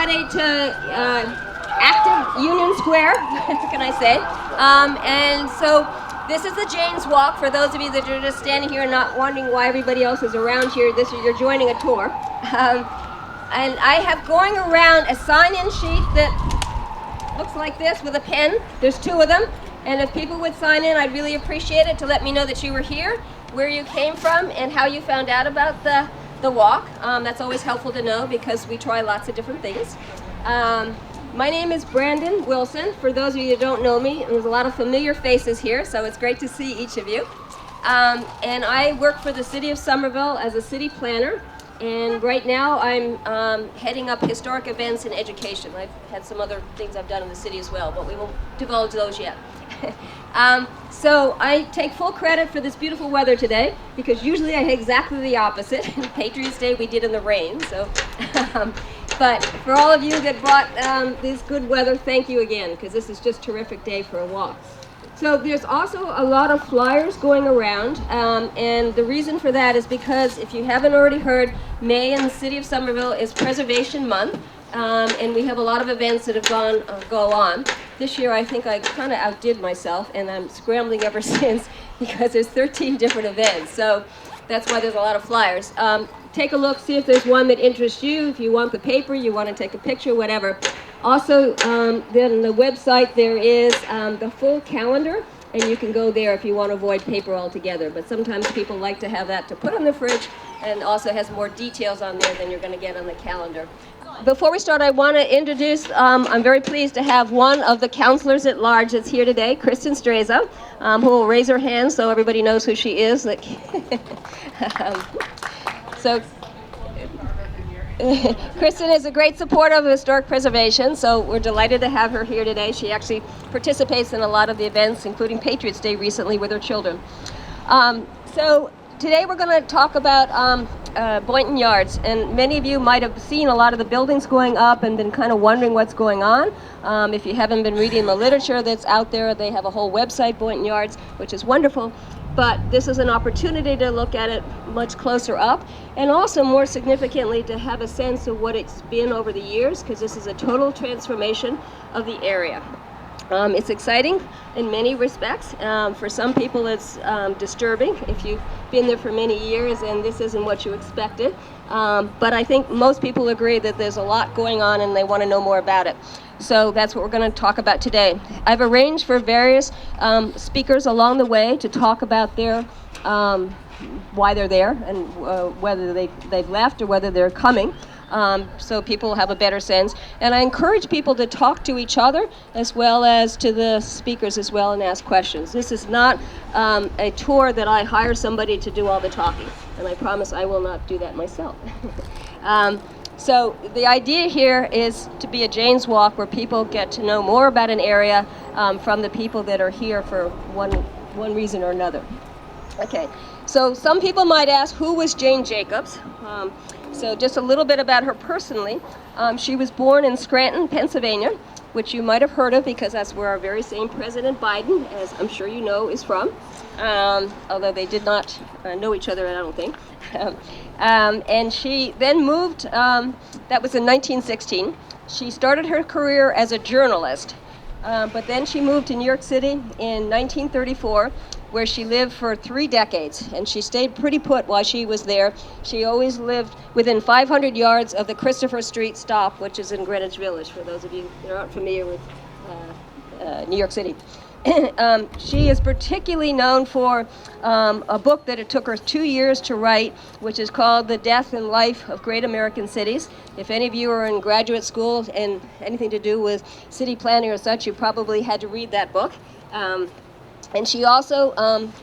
everybody to active Union Square, what can I say? And so this is the Jane's Walk. For those of you that are just standing here and not wondering why everybody else is around here, you're joining a tour. And I have going around a sign-in sheet that looks like this with a pen. There's 2 of them. And if people would sign in, I'd really appreciate it to let me know that you were here, where you came from, and how you found out about the walk. That's always helpful to know because we try lots of different things. My name is Brandon Wilson. For those of you who don't know me, there's a lot of familiar faces here, so it's great to see each of you. And I work for the City of Somerville as a city planner. And right now I'm heading up historic events and education. I've had some other things I've done in the city as well, but we won't divulge those yet. So I take full credit for this beautiful weather today, because usually I have exactly the opposite. Patriots Day we did in the rain. So, but for all of you that brought this good weather, thank you again, because this is just a terrific day for a walk. So there's also a lot of flyers going around, and the reason for that is because, if you haven't already heard, May in the City of Somerville is Preservation Month, and we have a lot of events that have go on. This year I think I kind of outdid myself, and I'm scrambling ever since because there's 13 different events, so that's why there's a lot of flyers. Take a look, see if there's one that interests you. If you want the paper, you want to take a picture, whatever. Also, then on the website there is the full calendar, and you can go there if you want to avoid paper altogether. But sometimes people like to have that to put on the fridge, and also has more details on there than you're going to get on the calendar. Before we start, I want to introduce, I'm very pleased to have one of the counselors at large that's here today, Kristen Streza, who will raise her hand so everybody knows who she is. So Kristen is a great supporter of historic preservation, so we're delighted to have her here today. She actually participates in a lot of the events, including Patriots Day recently with her children. So today we're going to talk about Boynton Yards, and many of you might have seen a lot of the buildings going up and been kind of wondering what's going on. If you haven't been reading the literature that's out there, they have a whole website, Boynton Yards, which is wonderful. But this is an opportunity to look at it much closer up, and also more significantly to have a sense of what it's been over the years, because this is a total transformation of the area. It's exciting in many respects. For some people it's disturbing if you've been there for many years and this isn't what you expected. But I think most people agree that there's a lot going on and they want to know more about it. So that's what we're going to talk about today. I've arranged for various speakers along the way to talk about their why they're there and whether they've left or whether they're coming. So people have a better sense. And I encourage people to talk to each other as well as to the speakers as well and ask questions. This is not a tour that I hire somebody to do all the talking, and I promise I will not do that myself. So the idea here is to be a Jane's Walk where people get to know more about an area from the people that are here for one reason or another. Okay, so some people might ask, who was Jane Jacobs? So just a little bit about her personally. She was born in Scranton, Pennsylvania, which you might have heard of because that's where our very same President Biden, as I'm sure you know, is from. Although they did not know each other, I don't think. And she then moved, that was in 1916. She started her career as a journalist, but then she moved to New York City in 1934, where she lived for 3 decades, and she stayed pretty put while she was there. She always lived within 500 yards of the Christopher Street stop, which is in Greenwich Village, for those of you that aren't familiar with New York City. She is particularly known for a book that it took her 2 years to write, which is called The Death and Life of Great American Cities. If any of you are in graduate school and anything to do with city planning or such, you probably had to read that book. And she also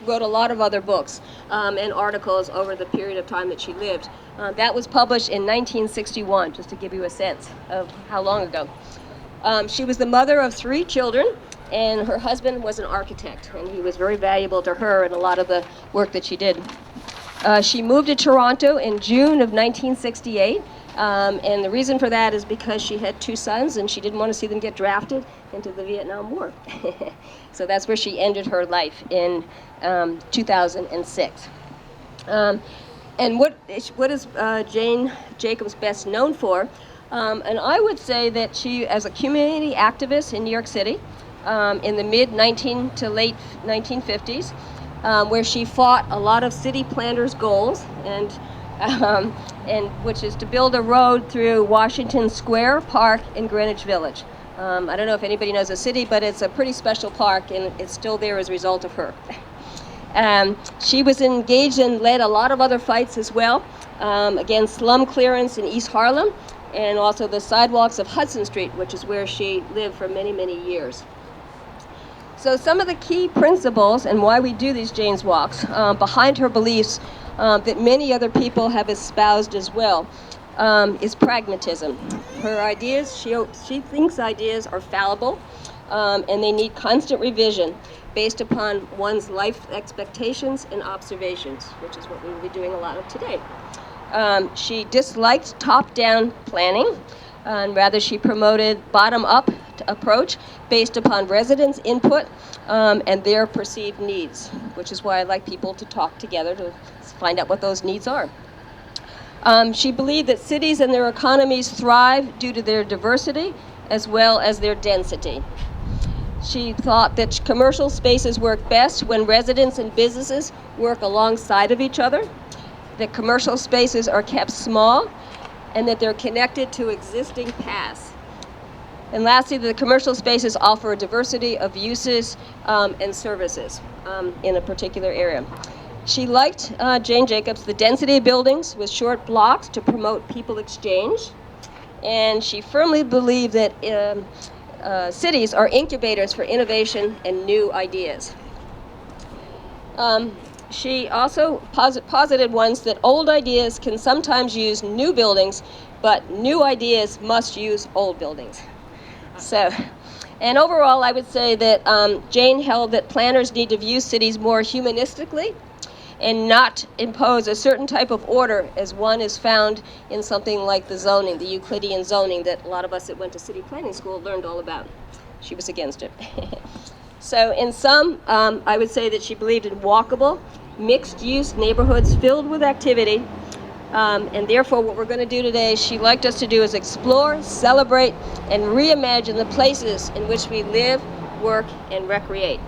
wrote a lot of other books and articles over the period of time that she lived. That was published in 1961, just to give you a sense of how long ago. She was the mother of 3 children, and her husband was an architect, and he was very valuable to her in a lot of the work that she did. She moved to Toronto in June of 1968, and the reason for that is because she had 2 sons, and she didn't want to see them get drafted into the Vietnam War. So that's where she ended her life in 2006. And what is Jane Jacobs best known for? And I would say that she, as a community activist in New York City, in the mid-19 to late 1950s, where she fought a lot of city planners' goals, and which is to build a road through Washington Square Park in Greenwich Village. I don't know if anybody knows the city, but it's a pretty special park, and it's still there as a result of her. She was engaged and led a lot of other fights as well, against slum clearance in East Harlem, and also the sidewalks of Hudson Street, which is where she lived for many, many years. So some of the key principles and why we do these Jane's Walks, behind her beliefs that many other people have espoused as well, is pragmatism. Her ideas, she thinks ideas are fallible, and they need constant revision based upon one's life expectations and observations, which is what we will be doing a lot of today. She disliked top-down planning, and rather she promoted bottom-up approach based upon residents' input and their perceived needs, which is why I like people to talk together to find out what those needs are. She believed that cities and their economies thrive due to their diversity as well as their density. She thought that commercial spaces work best when residents and businesses work alongside of each other, that commercial spaces are kept small, and that they're connected to existing paths. And lastly, the commercial spaces offer a diversity of uses and services in a particular area. She liked, Jane Jacobs, the density of buildings with short blocks to promote people exchange. And she firmly believed that cities are incubators for innovation and new ideas. She also posited once that old ideas can sometimes use new buildings, but new ideas must use old buildings. So, and overall, I would say that Jane held that planners need to view cities more humanistically and not impose a certain type of order as one is found in something like the zoning, the Euclidean zoning that a lot of us that went to city planning school learned all about. She was against it. So in sum, I would say that she believed in walkable, mixed-use neighborhoods filled with activity, and therefore what we're going to do today, she liked us to do is explore, celebrate, and reimagine the places in which we live, work, and recreate.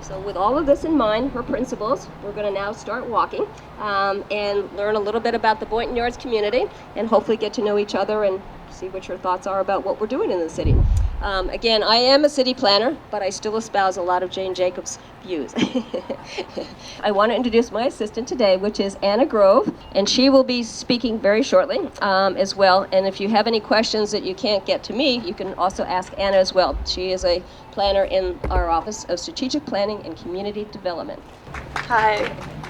So with all of this in mind, her principles, we're going to now start walking and learn a little bit about the Boynton Yards community and hopefully get to know each other and see what your thoughts are about what we're doing in the city. Again, I am a city planner, but I still espouse a lot of Jane Jacobs' views. I want to introduce my assistant today, which is Anna Grove, and she will be speaking very shortly as well. And if you have any questions that you can't get to me, you can also ask Anna as well. She is a planner in our Office of Strategic Planning and Community Development. Hi,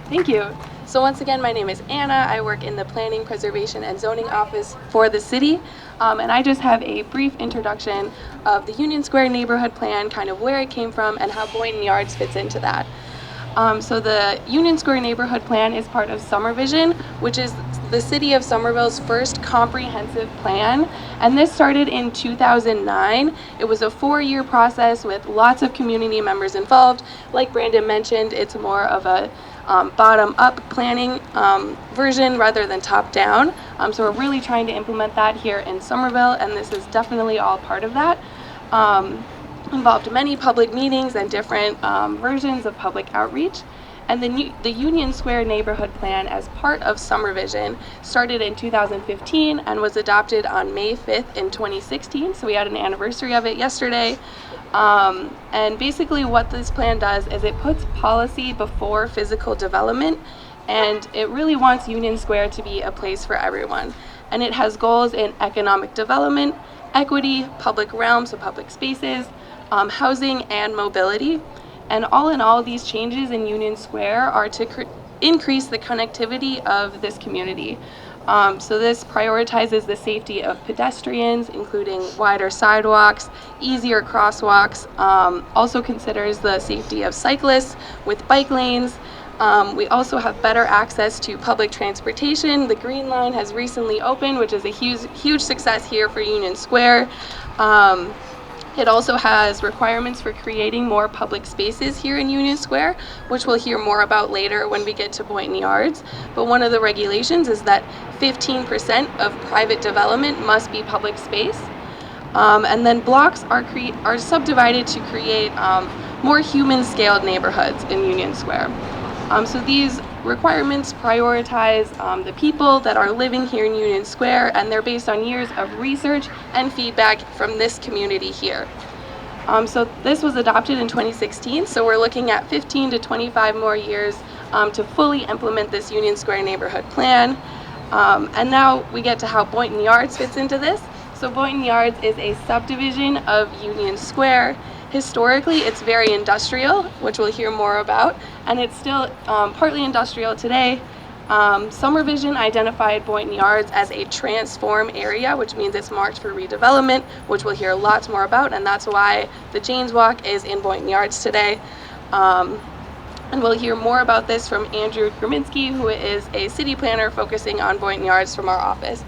thank you. So once again, my name is Anna. I work in the Planning, Preservation, and Zoning Office for the city. And I just have a brief introduction of the Union Square Neighborhood Plan, kind of where it came from and how Boynton Yards fits into that. So the Union Square Neighborhood Plan is part of SomerVision, which is the city of Somerville's first comprehensive plan. And this started in 2009. It was a 4-year process with lots of community members involved. Like Brandon mentioned, it's more of a bottom-up planning version rather than top-down. So we're really trying to implement that here in Somerville, and this is definitely all part of that. Involved many public meetings and different versions of public outreach. And the Union Square Neighborhood Plan, as part of SomerVision, started in 2015 and was adopted on May 5th in 2016. So we had an anniversary of it yesterday. And basically what this plan does is it puts policy before physical development, and it really wants Union Square to be a place for everyone. And it has goals in economic development, equity, public realms, so public spaces, housing, and mobility. And all in all, these changes in Union Square are to increase the connectivity of this community. So this prioritizes the safety of pedestrians, including wider sidewalks, easier crosswalks, also considers the safety of cyclists with bike lanes. We also have better access to public transportation. The Green Line has recently opened, which is a huge success here for Union Square. It also has requirements for creating more public spaces here in Union Square, which we'll hear more about later when we get to Boynton Yards. But one of the regulations is that 15% of private development must be public space. And then blocks are subdivided to create more human-scaled neighborhoods in Union Square. So these requirements prioritize the people that are living here in Union Square, and they're based on years of research and feedback from this community here. So this was adopted in 2016, so we're looking at 15 to 25 more years to fully implement this Union Square neighborhood plan. And now we get to how Boynton Yards fits into this. So Boynton Yards is a subdivision of Union Square. Historically, it's very industrial, which we'll hear more about, and it's still partly industrial today. Somervision identified Boynton Yards as a transform area, which means it's marked for redevelopment, which we'll hear lots more about, and that's why the Janes Walk is in Boynton Yards today. And we'll hear more about this from Andrew Gruminski, who is a city planner focusing on Boynton Yards from our office.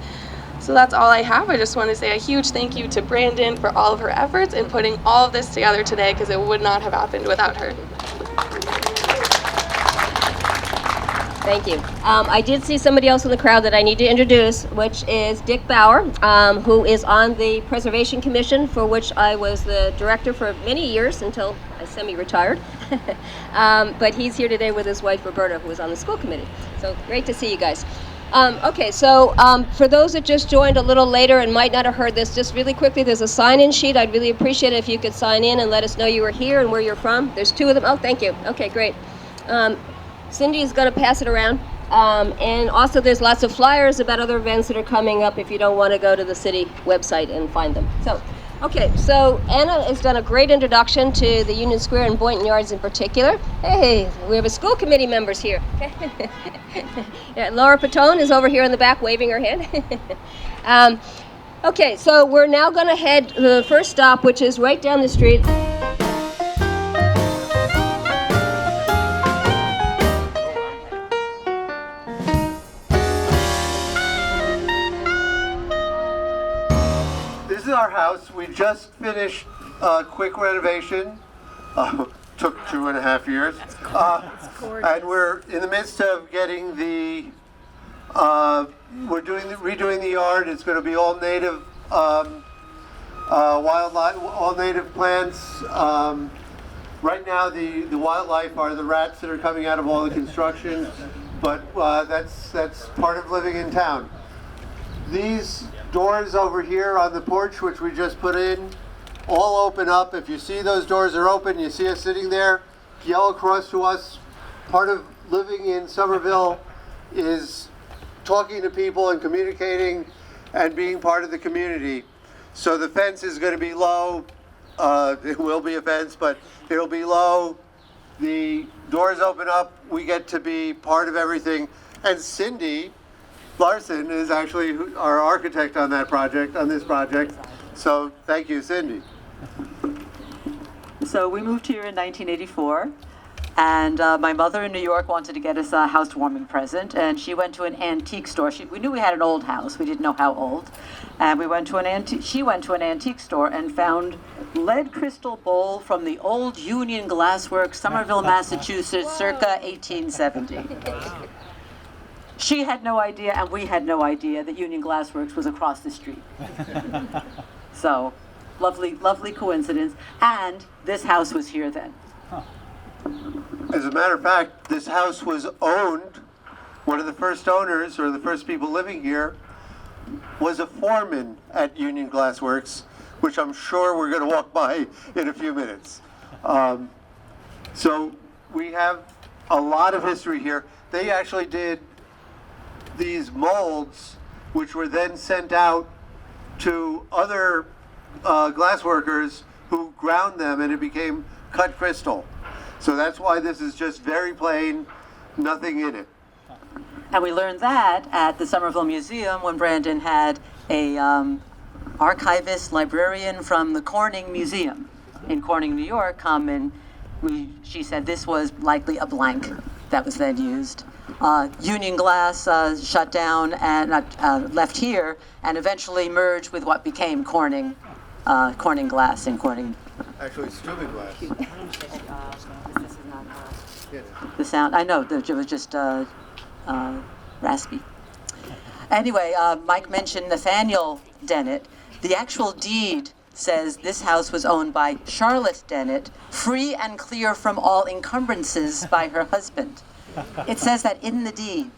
So that's all I have. I just want to say a huge thank you to Brandon for all of her efforts in putting all of this together today, because it would not have happened without her. Thank you. I did see somebody else in the crowd that I need to introduce, which is Dick Bauer, who is on the Preservation Commission, for which I was the director for many years until I semi-retired. But he's here today with his wife, Roberta, who was on the school committee. So great to see you guys. For those that just joined a little later and might not have heard this, just really quickly, there's a sign-in sheet. I'd really appreciate it if you could sign in and let us know you were here and where you're from. There's 2 of them. Oh, thank you. Okay, great. Cindy is going to pass it around. And also there's lots of flyers about other events that are coming up if you don't want to go to the city website and find them. So Anna has done a great introduction to the Union Square and Boynton Yards in particular. Hey, we have a school committee members here. Yeah, Laura Patone is over here in the back waving her hand. So we're now going to head to the first stop, which is right down the street. This is our house. We just finished a quick renovation. Took 2.5 years. And we're in the midst of getting redoing the yard. It's going to be all native wildlife, all native plants. Right now the wildlife are the rats that are coming out of all the construction, but that's part of living in town. These doors over here on the porch, which we just put in, all open up. If you see those doors are open, you see us sitting there, yell across to us. Part of living in Somerville is talking to people and communicating and being part of the community. So the fence is going to be low. It will be a fence, but it'll be low. The doors open up. We get to be part of everything. And Cindy Larson is actually our architect on this project. So thank you, Cindy. So we moved here in 1984, and my mother in New York wanted to get us a housewarming present, and she went to an antique store. We knew we had an old house. We didn't know how old. And she went to an antique store and found lead crystal bowl from the old Union Glassworks, Somerville, Massachusetts, circa 1870. She had no idea, and we had no idea, that Union Glassworks was across the street. So, lovely coincidence. And this house was here then. As a matter of fact, this house was owned, one of the first owners, or the first people living here, was a foreman at Union Glassworks, which I'm sure we're going to walk by in a few minutes. So we have a lot of history here. They actually did these molds, which were then sent out to other glassworkers who ground them, and it became cut crystal. So that's why this is just very plain, nothing in it. And we learned that at the Somerville Museum when Brandon had a archivist, librarian from the Corning Museum in Corning, New York, come, and she said this was likely a blank that was then used. Union Glass shut down and left here, and eventually merged with what became Corning Corning glass and Corning. Actually, stupid glass. The sound, I know, it was just raspy. Anyway, Mike mentioned Nathaniel Dennett. The actual deed says this house was owned by Charlotte Dennett, free and clear from all encumbrances by her husband. It says that in the deed,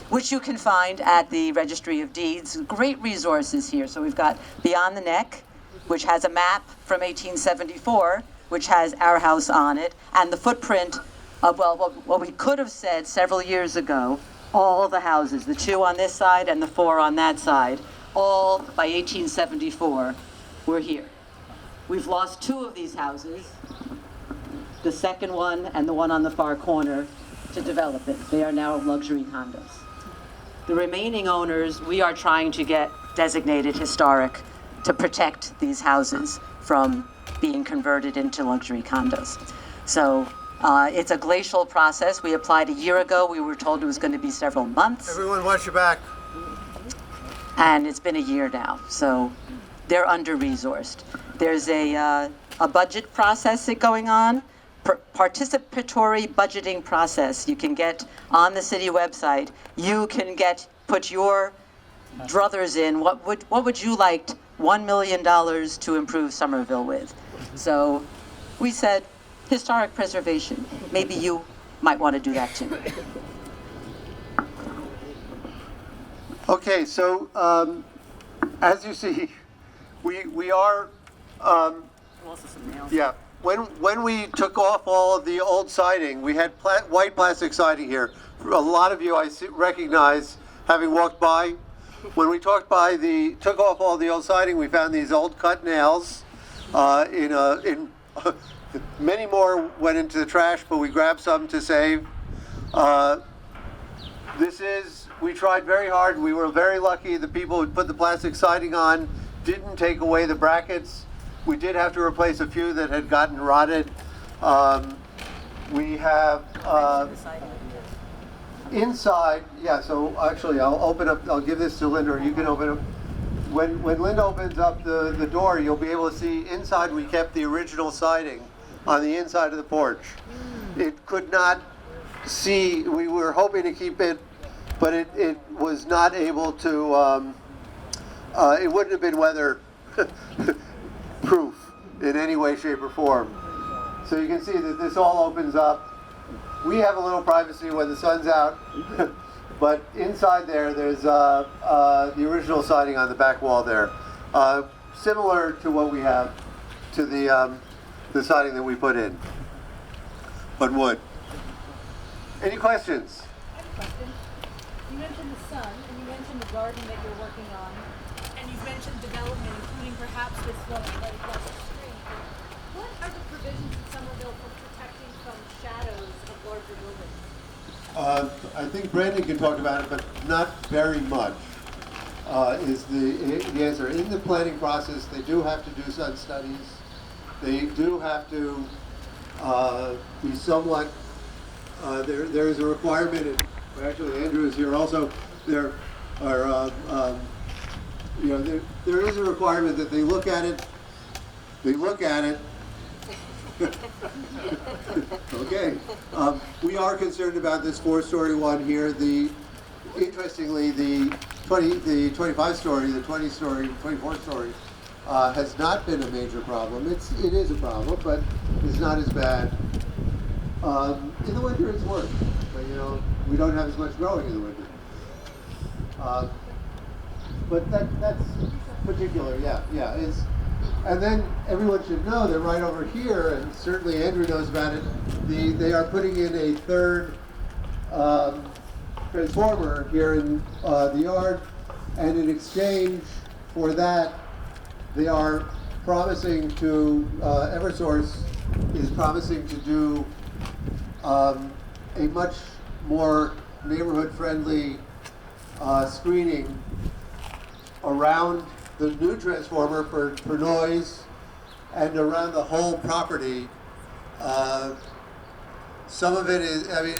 which you can find at the Registry of Deeds. Great resources here. So we've got Beyond the Neck, which has a map from 1874, which has our house on it, and the footprint of, well, what we could have said several years ago, all the houses, the 2 on this side and the 4 on that side, all by 1874 were here. We've lost 2 of these houses, the second one and the one on the far corner, to develop it. They are now luxury condos. The remaining owners, we are trying to get designated historic to protect these houses from being converted into luxury condos. So it's a glacial process. We applied a year ago. We were told it was going to be several months. Everyone watch your back. And it's been a year now. So they're under-resourced. There's a budget process going on, participatory budgeting process. You can get on the city website. You can put your druthers in. What would you like $1 million to improve Somerville with? So we said historic preservation. Maybe you might want to do that too. Okay, so as you see, we are yeah. When we took off all of the old siding, we had white plastic siding here. A lot of you I recognize having walked by. When we took off all the old siding, we found these old cut nails. Many more went into the trash, but we grabbed some to save. We tried very hard. We were very lucky. The people who put the plastic siding on didn't take away the brackets. We did have to replace a few that had gotten rotted. We have inside, yeah, so actually I'll give this to Linda, or you can open it. When Linda opens up the door, you'll be able to see inside we kept the original siding on the inside of the porch. It could not see, we were hoping to keep it, but it was not able to, it wouldn't have been weather proof in any way, shape, or form. So you can see that this all opens up. We have a little privacy when the sun's out, but inside there's the original siding on the back wall there. Similar to what we have to the siding that we put in, but wood. Any questions? I have a question. You mentioned the sun, and you mentioned the garden that you're working on, and you've mentioned development, including perhaps this one right across the street. What are the provisions in Somerville for protecting from shadows of larger buildings? I think Brandon can talk about it, but not very much is the answer. In the planning process, they do have to do sun studies. They do have to be somewhat, there is a requirement, and actually Andrew is here also, there are, there is a requirement that they look at it. Okay. We are concerned about this 4-story one here. Interestingly, the 25-story, the 20-story, 24-story has not been a major problem. It is a problem, but it's not as bad. In the winter, it's worse. But we don't have as much growing in the winter. But that's particular, yeah. And then everyone should know that right over here, and certainly Andrew knows about it, they are putting in a third transformer here in the yard, and in exchange for that, they are promising to, Eversource is promising to do a much more neighborhood-friendly screening around the new transformer for noise and around the whole property. Some of it is, I mean,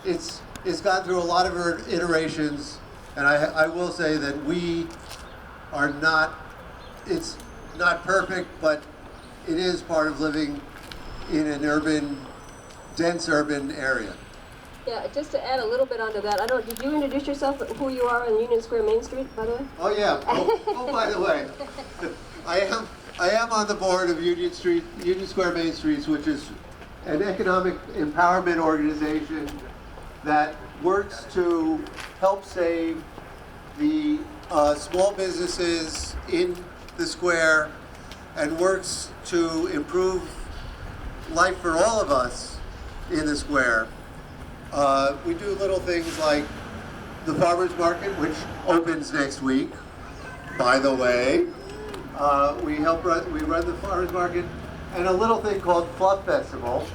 it's gone through a lot of iterations, and I will say that we are not, not perfect, but it is part of living in an urban, dense urban area. Yeah, just to add a little bit onto that, did you introduce yourself, who you are on Union Square Main Street, by the way? Oh yeah. Oh, by the way, I am on the board of Union Square Main Streets, which is an economic empowerment organization that works to help save the small businesses in the square and works to improve life for all of us in the square. We do little things like the farmers market, which opens next week, by the way. We run the farmers market, and a little thing called Fluff Festival.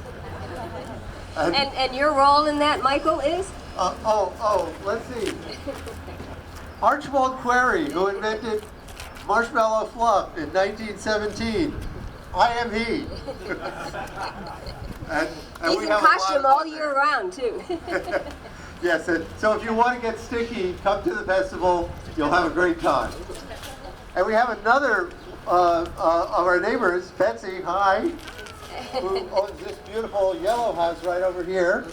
And your role in that, Michael, is? Let's see. Archibald Query, who invented marshmallow fluff in 1917. I am he. and He's we in have a lot costume of all fun year there. round, too. Yes, and so if you want to get sticky, come to the festival. You'll have a great time. And we have another of our neighbors, Betsy, hi, who owns this beautiful yellow house right over here.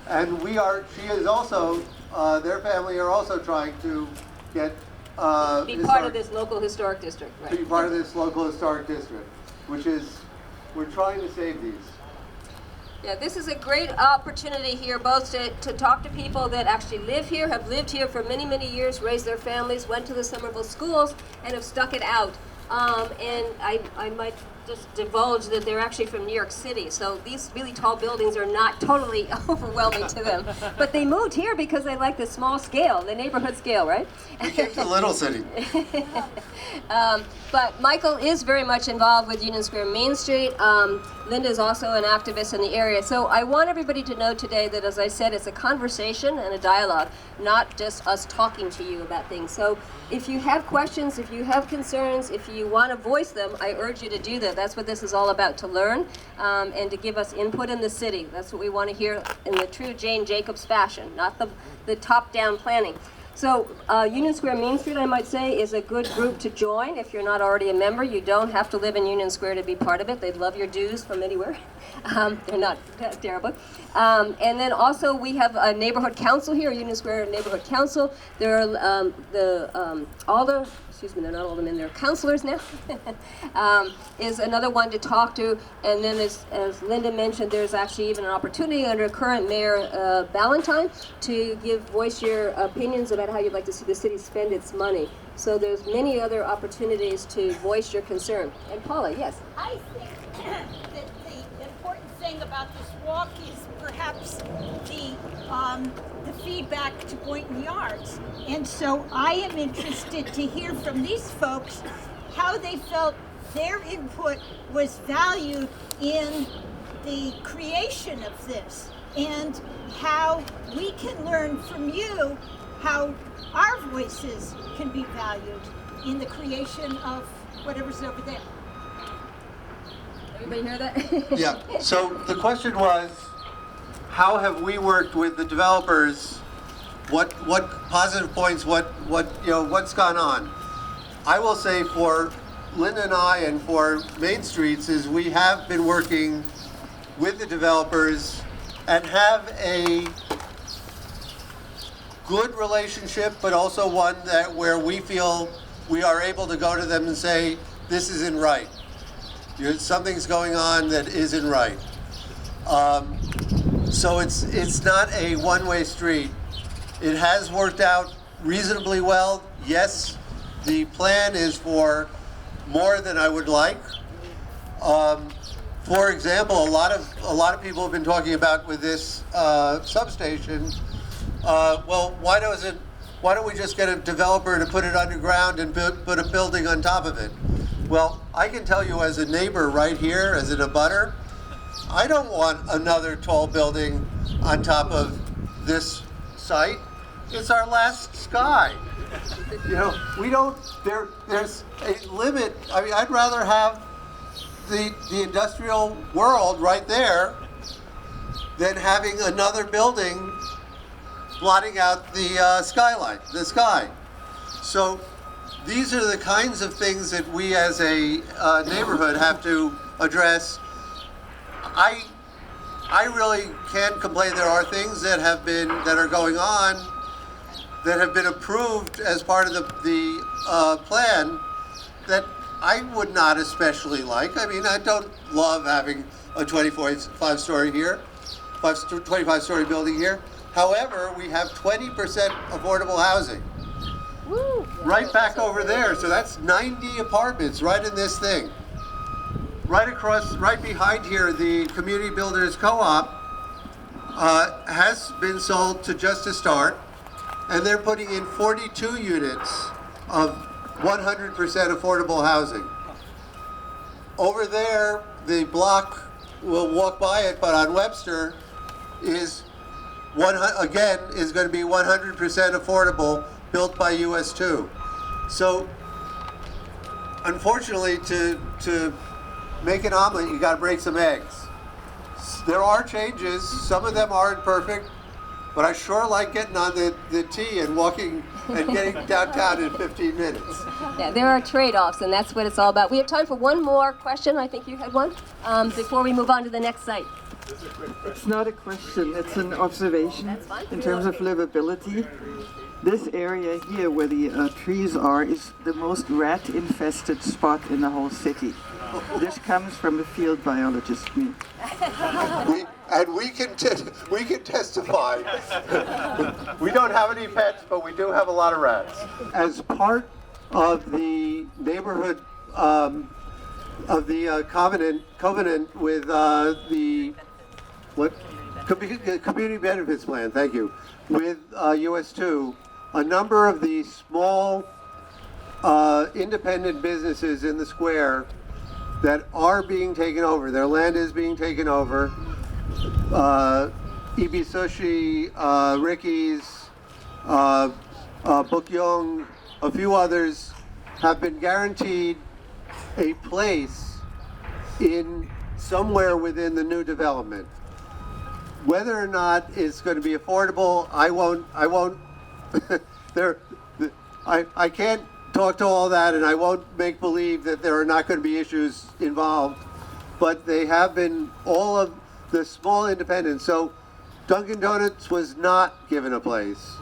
And she is also, their family are also trying to get Be part of this local historic district, right? be part of this local historic district, which is, we're trying to save these. Yeah, this is a great opportunity here both to talk to people that actually live here, have lived here for many, many years, raised their families, went to the Somerville schools, and have stuck it out. And I might just divulge that they're actually from New York City, so these really tall buildings are not totally overwhelming to them. But they moved here because they like the small scale, the neighborhood scale, right? We came to the little city. But Michael is very much involved with Union Square Main Street. Linda is also an activist in the area. So I want everybody to know today that, as I said, it's a conversation and a dialogue, not just us talking to you about things. So if you have questions, if you have concerns, if you want to voice them, I urge you to do that. That's what this is all about, to learn and to give us input in the city. That's what we want to hear in the true Jane Jacobs fashion, not the top-down planning. So Union Square Main Street, I might say, is a good group to join if you're not already a member. You don't have to live in Union Square to be part of it. They'd love your dues from anywhere. They're not that terrible. And then also we have a neighborhood council here, Union Square Neighborhood Council. There are they're not all of them in there, counselors now, is another one to talk to. And then as Linda mentioned, there's actually even an opportunity under current Mayor Ballantyne to voice your opinions about how you'd like to see the city spend its money. So there's many other opportunities to voice your concern. And Paula, yes? I think that the important thing about this walk is perhaps the feedback to Boynton Yards. And so I am interested to hear from these folks how they felt their input was valued in the creation of this, and how we can learn from you how our voices can be valued in the creation of whatever's over there. Everybody hear that? Yeah, so the question was, how have we worked with the developers? What positive points, what's gone on? I will say for Linda and I and for Main Streets is we have been working with the developers and have a good relationship, but also one where we feel we are able to go to them and say, this isn't right. Something's going on that isn't right. So it's not a one-way street. It has worked out reasonably well. Yes, the plan is for more than I would like. For example, a lot of people have been talking about with this substation. Well, why don't we just get a developer to put it underground and put a building on top of it? Well, I can tell you as a neighbor right here, as an abutter, I don't want another tall building on top of this site. It's our last sky. We don't, there's a limit. I mean, I'd rather have the industrial world right there than having another building blotting out the skyline, the sky. So these are the kinds of things that we as a neighborhood have to address. I really can't complain. There are things that are going on that have been approved as part of the plan that I would not especially like. I mean, I don't love having a 25-story building here. However, we have 20% affordable housing. Woo. Right back over there, so that's 90 apartments right in this thing. Right behind here, the Community Builders Co-op has been sold to Just to Start, and they're putting in 42 units of 100% affordable housing. Over there, the block, we'll walk by it, but on Webster is going to be 100% affordable, built by US 2. So, unfortunately, to make an omelet, you got to break some eggs. There are changes. Some of them aren't perfect, but I sure like getting on the T and walking and getting downtown in 15 minutes. Yeah, there are trade-offs, and that's what it's all about. We have time for one more question. I think you had one, before we move on to the next site. It's not a question, it's an observation. That's fine. In terms of livability. This area here where the trees are is the most rat-infested spot in the whole city. This comes from a field biologist, me. We can testify. We don't have any pets, but we do have a lot of rats. As part of the neighborhood of the covenant with the community benefits plan. Thank you. With US 2, a number of the small independent businesses in the square that are being taken over. Their land is being taken over. Ibi Sushi, Ricky's, Bukyong, a few others have been guaranteed a place in somewhere within the new development. Whether or not it's going to be affordable, I won't. I can't talk to all that, and I won't make believe that there are not going to be issues involved. But they have been all of the small independents. So Dunkin' Donuts was not given a place,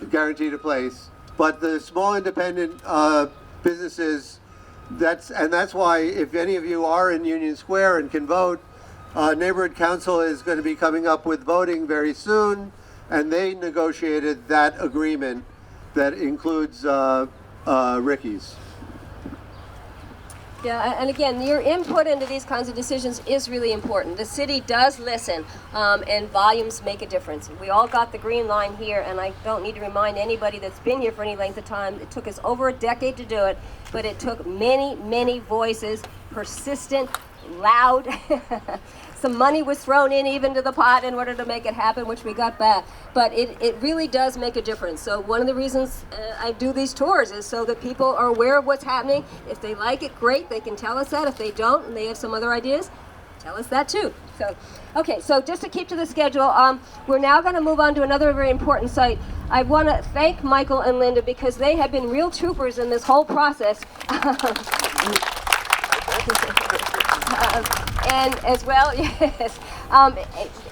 guaranteed a place. But the small independent businesses, that's why if any of you are in Union Square and can vote, Neighborhood Council is going to be coming up with voting very soon, and they negotiated that agreement that includes Ricky's. Yeah, and again, your input into these kinds of decisions is really important. The city does listen, and volumes make a difference. We all got the green line here, and I don't need to remind anybody that's been here for any length of time, it took us over a decade to do it, but it took many, many voices, persistent, loud. Some money was thrown in even to the pot in order to make it happen, which we got back. But it really does make a difference. So one of the reasons I do these tours is so that people are aware of what's happening. If they like it, great, they can tell us that. If they don't and they have some other ideas, tell us that too. So, okay, so just to keep to the schedule, we're now going to move on to another very important site. I want to thank Michael and Linda because they have been real troopers in this whole process. And as well, yes,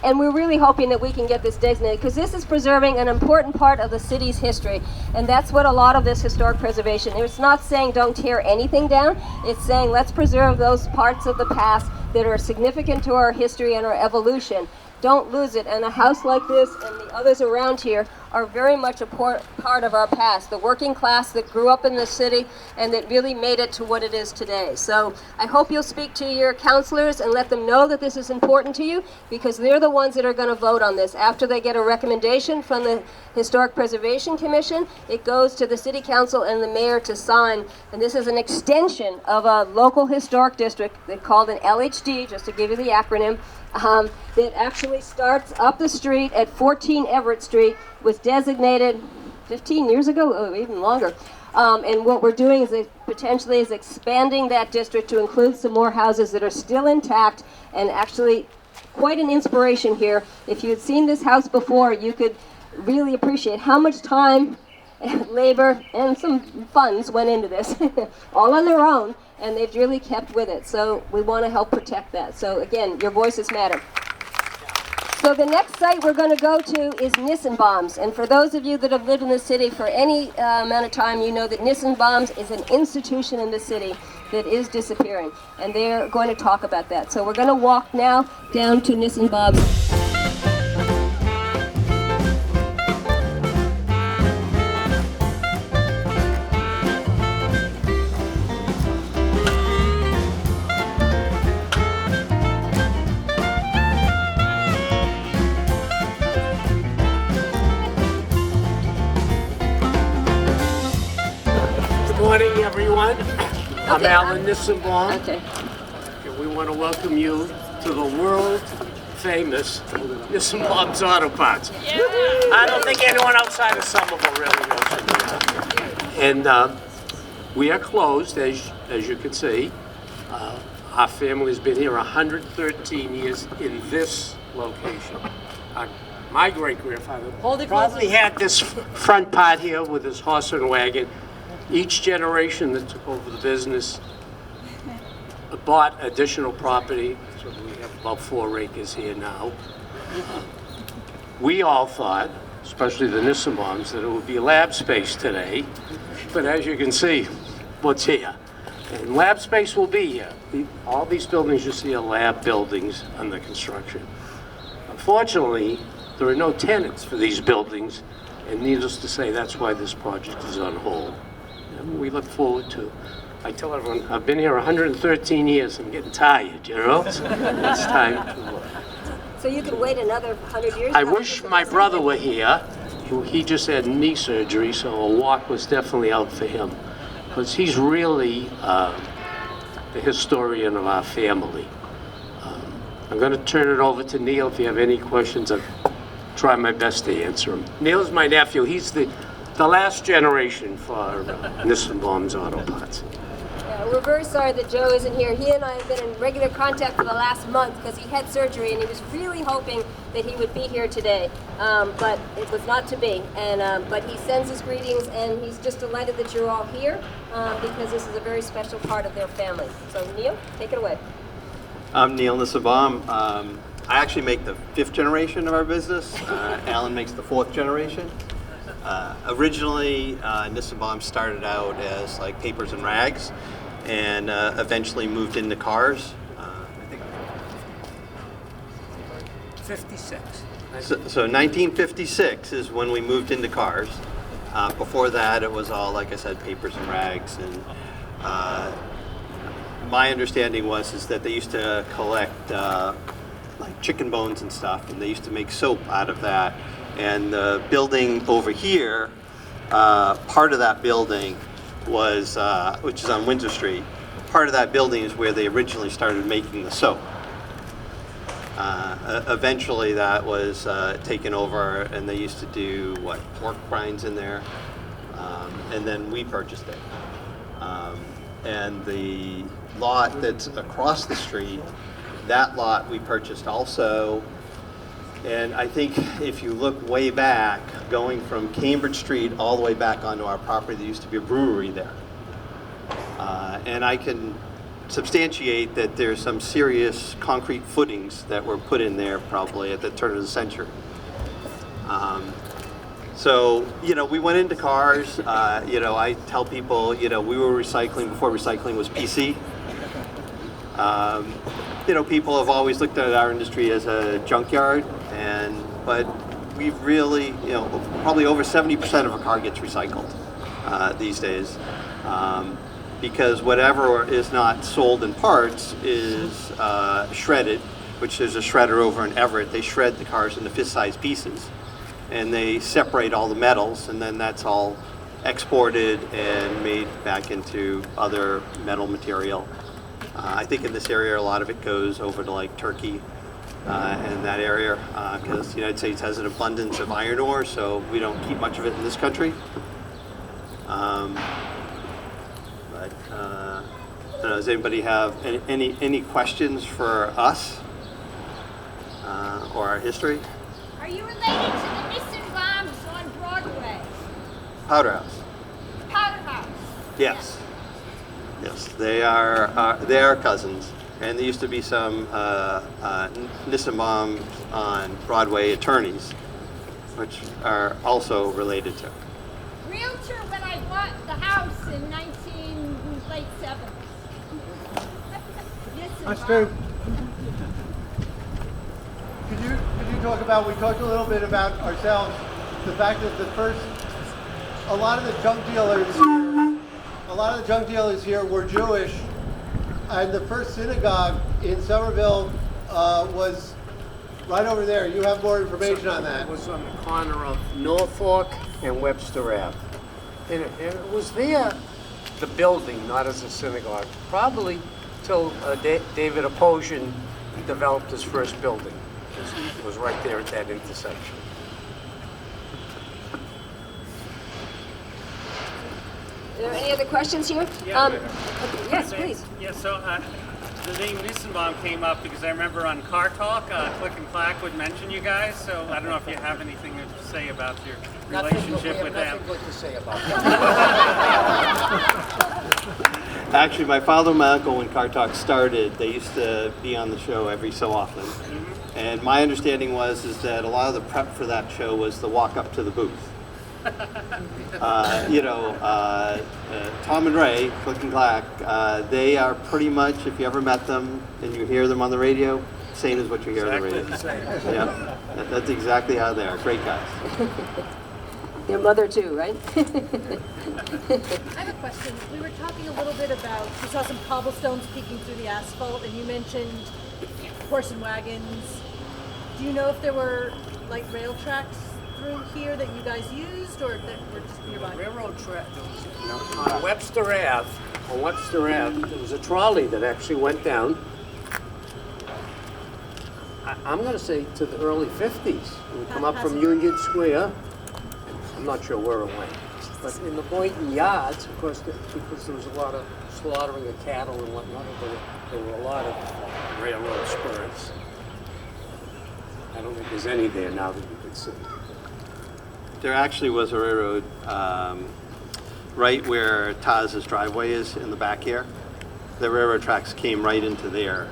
and we're really hoping that we can get this designated because this is preserving an important part of the city's history, and that's what a lot of this historic preservation, it's not saying don't tear anything down, it's saying let's preserve those parts of the past that are significant to our history and our evolution. Don't lose it, and a house like this and the others around here are very much a part of our past, the working class that grew up in the city and that really made it to what it is today. So I hope you'll speak to your counselors and let them know that this is important to you because they're the ones that are going to vote on this. After they get a recommendation from the Historic Preservation Commission, it goes to the City Council and the mayor to sign, and this is an extension of a local historic district they called an LHD, just to give you the acronym, that actually starts up the street at 14 Everett Street, was designated 15 years ago, or even longer. And what we're doing is potentially is expanding that district to include some more houses that are still intact and actually quite an inspiration here. If you had seen this house before, you could really appreciate how much time labor and some funds went into this, all on their own, and they've really kept with it. So we want to help protect that. So again, your voices matter. So the next site we're going to go to is Nissenbaums. And for those of you that have lived in the city for any amount of time, you know that Nissenbaums is an institution in the city that is disappearing. And they're going to talk about that. So we're going to walk now down to Nissenbaums. Good morning, everyone. I'm Alan Nissenbaum. Okay. And we want to welcome you to the world-famous Nissenbaum's Auto Parts. Yeah. I don't think anyone outside of Somerville really knows it. And we are closed, as you can see. Our family's been here 113 years in this location. My great-grandfather probably had this front part here with his horse and wagon. Each generation that took over the business bought additional property, so we have about 4 acres here now. We all thought, especially the Nissenbaums, that it would be lab space today, but as you can see, what's here. And lab space will be here. All these buildings you see are lab buildings under construction. Unfortunately, there are no tenants for these buildings, and needless to say, that's why this project is on hold. And we look forward to, I tell everyone, I've been here 113 years, I'm getting tired, you know? It's time to So you can wait another 100 years? I wish my brother were here. He just had knee surgery, so a walk was definitely out for him. Because he's really the historian of our family. I'm going to turn it over to Neil. If you have any questions, I'll try my best to answer them. Neil's my nephew. He's the last generation for Nissenbaum's Auto Parts. Yeah, we're very sorry that Joe isn't here. He and I have been in regular contact for the last month because he had surgery and he was really hoping that he would be here today, but it was not to be. And but he sends his greetings and he's just delighted that you're all here because this is a very special part of their family. So Neil, take it away. I'm Neil Nissenbaum. I actually make the 5th generation of our business. Alan makes the 4th generation. Originally, Nissenbaum started out as like papers and rags, and eventually moved into cars. I think 56. so 1956 is when we moved into cars. Before that, it was all, like I said, papers and rags. And my understanding is that they used to collect like chicken bones and stuff, and they used to make soap out of that. And the building over here, part of that building was, which is on Windsor Street, part of that building is where they originally started making the soap. Eventually that was taken over, and they used to do, pork rinds in there, and then we purchased it. And the lot that's across the street, that lot we purchased also. And I think if you look way back, going from Cambridge Street all the way back onto our property, there used to be a brewery there. And I can substantiate that there's some serious concrete footings that were put in there probably at the turn of the century. So, we went into cars. I tell people, we were recycling before recycling was PC. People have always looked at our industry as a junkyard, but we've really, probably over 70% of a car gets recycled these days, because whatever is not sold in parts is shredded, which there's a shredder over in Everett. They shred the cars into fist-sized pieces, and they separate all the metals, and then that's all exported and made back into other metal material. I think in this area, a lot of it goes over to like Turkey and that area, because the United States has an abundance of iron ore, so we don't keep much of it in this country. I don't know, does anybody have any questions for us or our history? Are you related to the Nissenbaums on Broadway? Powder House. Powder House. Yes. Yes, they are cousins, and there used to be some Nissan on Broadway attorneys, which are also related to. Realtor when I bought the house in late 70s. That's true. Could you talk about, we talked a little bit about ourselves, the fact that a lot of the junk dealers here were Jewish, and the first synagogue in Somerville was right over there. You have more information on that. It was on the corner of Norfolk and Webster Ave. And it was there, the building, not as a synagogue, probably till David Aposian developed his first building. It was right there at that intersection. Are there any other questions here? Yeah. Okay, yes, please. Yeah, so the name Nissenbaum came up because I remember on Car Talk, Click and Clack would mention you guys, so I don't know if you have anything to say about your relationship with them. Nothing good to say about that. Actually, my father and my uncle, when Car Talk started, they used to be on the show every so often. And my understanding is that a lot of the prep for that show was the walk up to the booth. Tom and Ray, Click and Clack, they are pretty much, if you ever met them and you hear them on the radio, same as what you hear on the radio. Yeah, that's exactly how they are. Great guys. Your mother too, right? I have a question. We were talking a little bit about, we saw some cobblestones peeking through the asphalt, and you mentioned horse and wagons. Do you know if there were like rail tracks through here that you guys used, or that were just nearby? Railroad track. On Webster Ave, there was a trolley that actually went down. I'm going to say to the early 50s. It would come up from Union Square. I'm not sure where it went. But in the Boynton yards, of course, because there was a lot of slaughtering of cattle and whatnot, there were a lot of railroad spurs. I don't think there's any there now that you could see. There actually was a railroad right where Taz's driveway is in the back here. The railroad tracks came right into there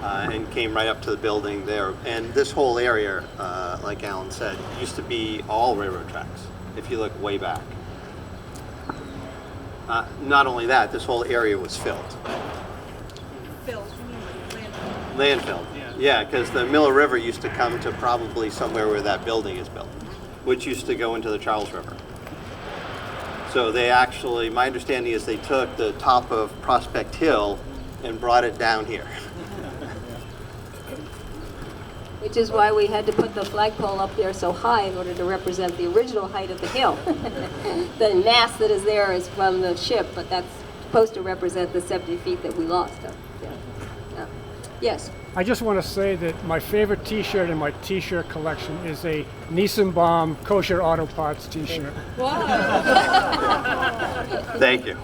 and came right up to the building there. And this whole area, like Alan said, used to be all railroad tracks, if you look way back. Not only that, this whole area was filled. Filled, you mean like Landfill. Yeah, because the Miller River used to come to probably somewhere where that building is built, which used to go into the Charles River. So they actually, my understanding is they took the top of Prospect Hill and brought it down here. Which is why we had to put the flagpole up there so high in order to represent the original height of the hill. The mast that is there is from the ship, but that's supposed to represent the 70 feet that we lost. Yeah. Yes? I just want to say that my favorite T-shirt in my T-shirt collection is a Nissenbaum Kosher Auto Parts T-shirt. Thank you.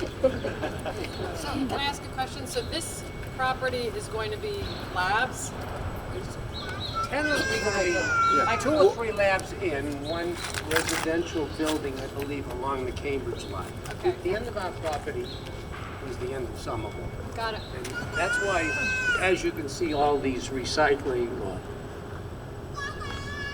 So can I ask a question? So this property is going to be labs? Tentatively, two or three labs in one residential building, I believe, along the Cambridge line. Okay. The end of our property was the end of Somerville. Got it. And that's why, as you can see, all these recycling or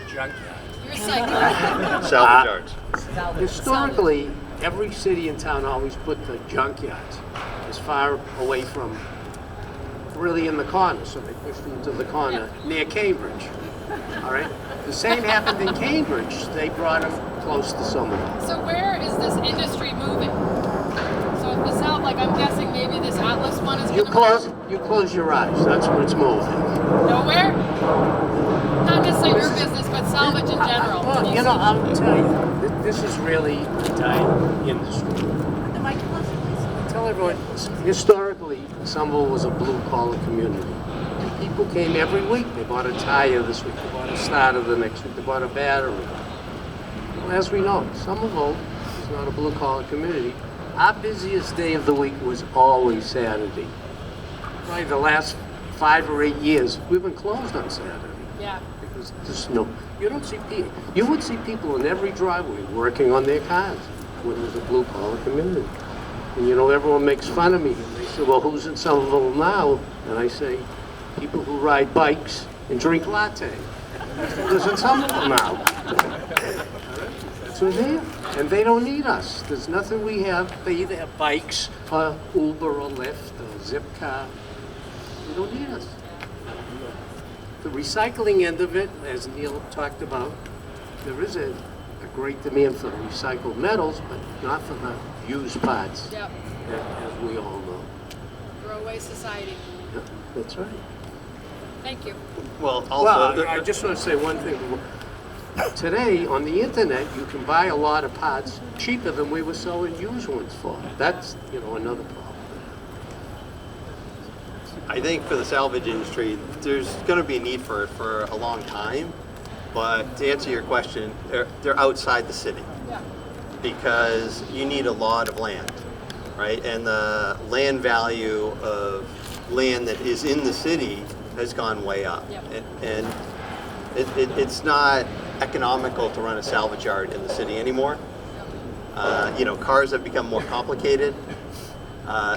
junkyards. Recycling. Salvage yards. Historically, every city and town always put the junkyards as far away from, really in the corner, so they pushed them to the corner near Cambridge. All right? The same happened in Cambridge. They brought them close to Somerville. So where is this industry moving? So if the south, like I'm guessing maybe this Atlas one is You close your eyes. That's where it's moving. nowhere? Not necessarily your business, but salvage in general. Well, you know, I'll tell you, this is really a dying industry. The mic closer, please. Tell everyone, historically, Somerville was a blue-collar community. And people came every week. They bought a tire this week, they bought a starter the next week, they bought a battery. Well, as we know, Somerville is not a blue-collar community. Our busiest day of the week was always Saturday. Probably the last 5 or 8 years, we've been closed on Saturday. Yeah. Because There's no, you don't see people, you would see people in every driveway working on their cars when there's a blue collar community. And you know, everyone makes fun of me and they say, well, who's in Somerville now? And I say, people who ride bikes and drink latte. Who's in Somerville now? That's who's here. And they don't need us. There's nothing we have. They either have bikes or Uber or Lyft or Zipcar. They don't need us. The recycling end of it, as Neil talked about, there is a great demand for recycled metals, but not for the used parts, Yep. as we all know. Throwaway society. Yeah, that's right. Thank you. Well, also, Well, I just want to say one thing. Today, on the internet, you can buy a lot of parts cheaper than we were selling used ones for. That's, you know, another problem. I think for the salvage industry, there's going to be a need for it for a long time. But to answer your question, they're outside the city because you need a lot of land, right? And the land value of land that is in the city has gone way up. And it's not economical to run a salvage yard in the city anymore. You know, cars have become more complicated.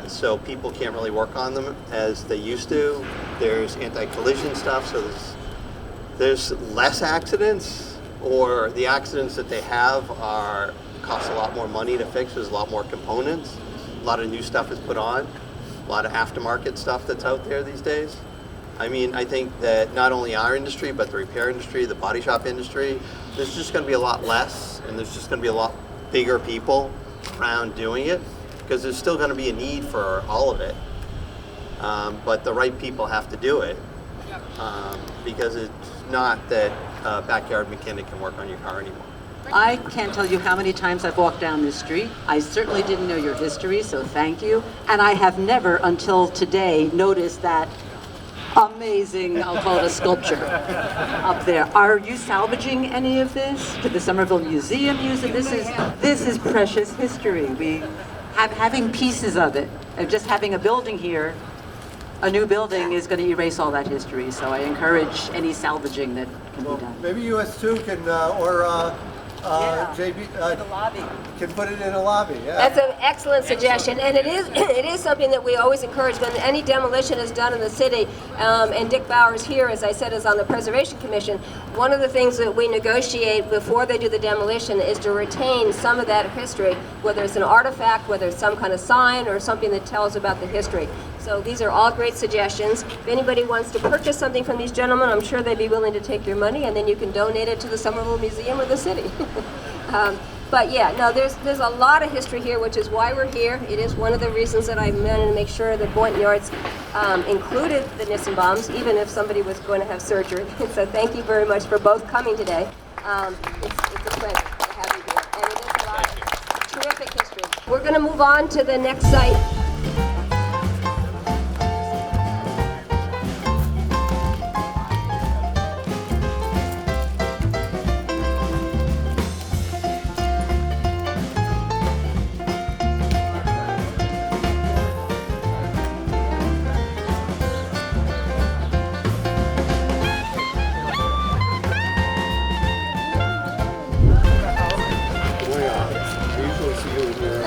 So people can't really work on them as they used to. There's anti-collision stuff, so there's less accidents, or the accidents that they have cost a lot more money to fix. There's a lot more components. A lot of new stuff is put on. A lot of aftermarket stuff that's out there these days. I mean, I think that not only our industry, but the repair industry, the body shop industry, there's just going to be a lot less, and there's just going to be a lot bigger people around doing it, because there's still going to be a need for all of it. But the right people have to do it, because it's not that a backyard mechanic can work on your car anymore. I can't tell you how many times I've walked down this street. I certainly didn't know your history, so thank you. And I have never, until today, noticed that amazing, I'll call it a sculpture, up there. Are you salvaging any of this? Did the Somerville Museum use it? This is precious history. We having pieces of it, and just having a building here, a new building is going to erase all that history. So I encourage any salvaging that can be done. Maybe US2 can, JB, the lobby. can put it in a lobby. Yeah. That's an excellent suggestion, and it is something that we always encourage when any demolition is done in the city. And Dick Bowers here, as I said, is on the Preservation Commission. One of the things that we negotiate before they do the demolition is to retain some of that history, whether it's an artifact, whether it's some kind of sign, or something that tells about the history. So these are all great suggestions. If anybody wants to purchase something from these gentlemen, I'm sure they'd be willing to take your money, and then you can donate it to the Somerville Museum or the city. But yeah, no, there's a lot of history here, which is why we're here. It is one of the reasons that I wanted to make sure that Boynton Yards included the Nissenbaums, even if somebody was going to have surgery. So thank you very much for both coming today. It's a pleasure to have you here, and it is a lot of terrific history. We're going to move on to the next site.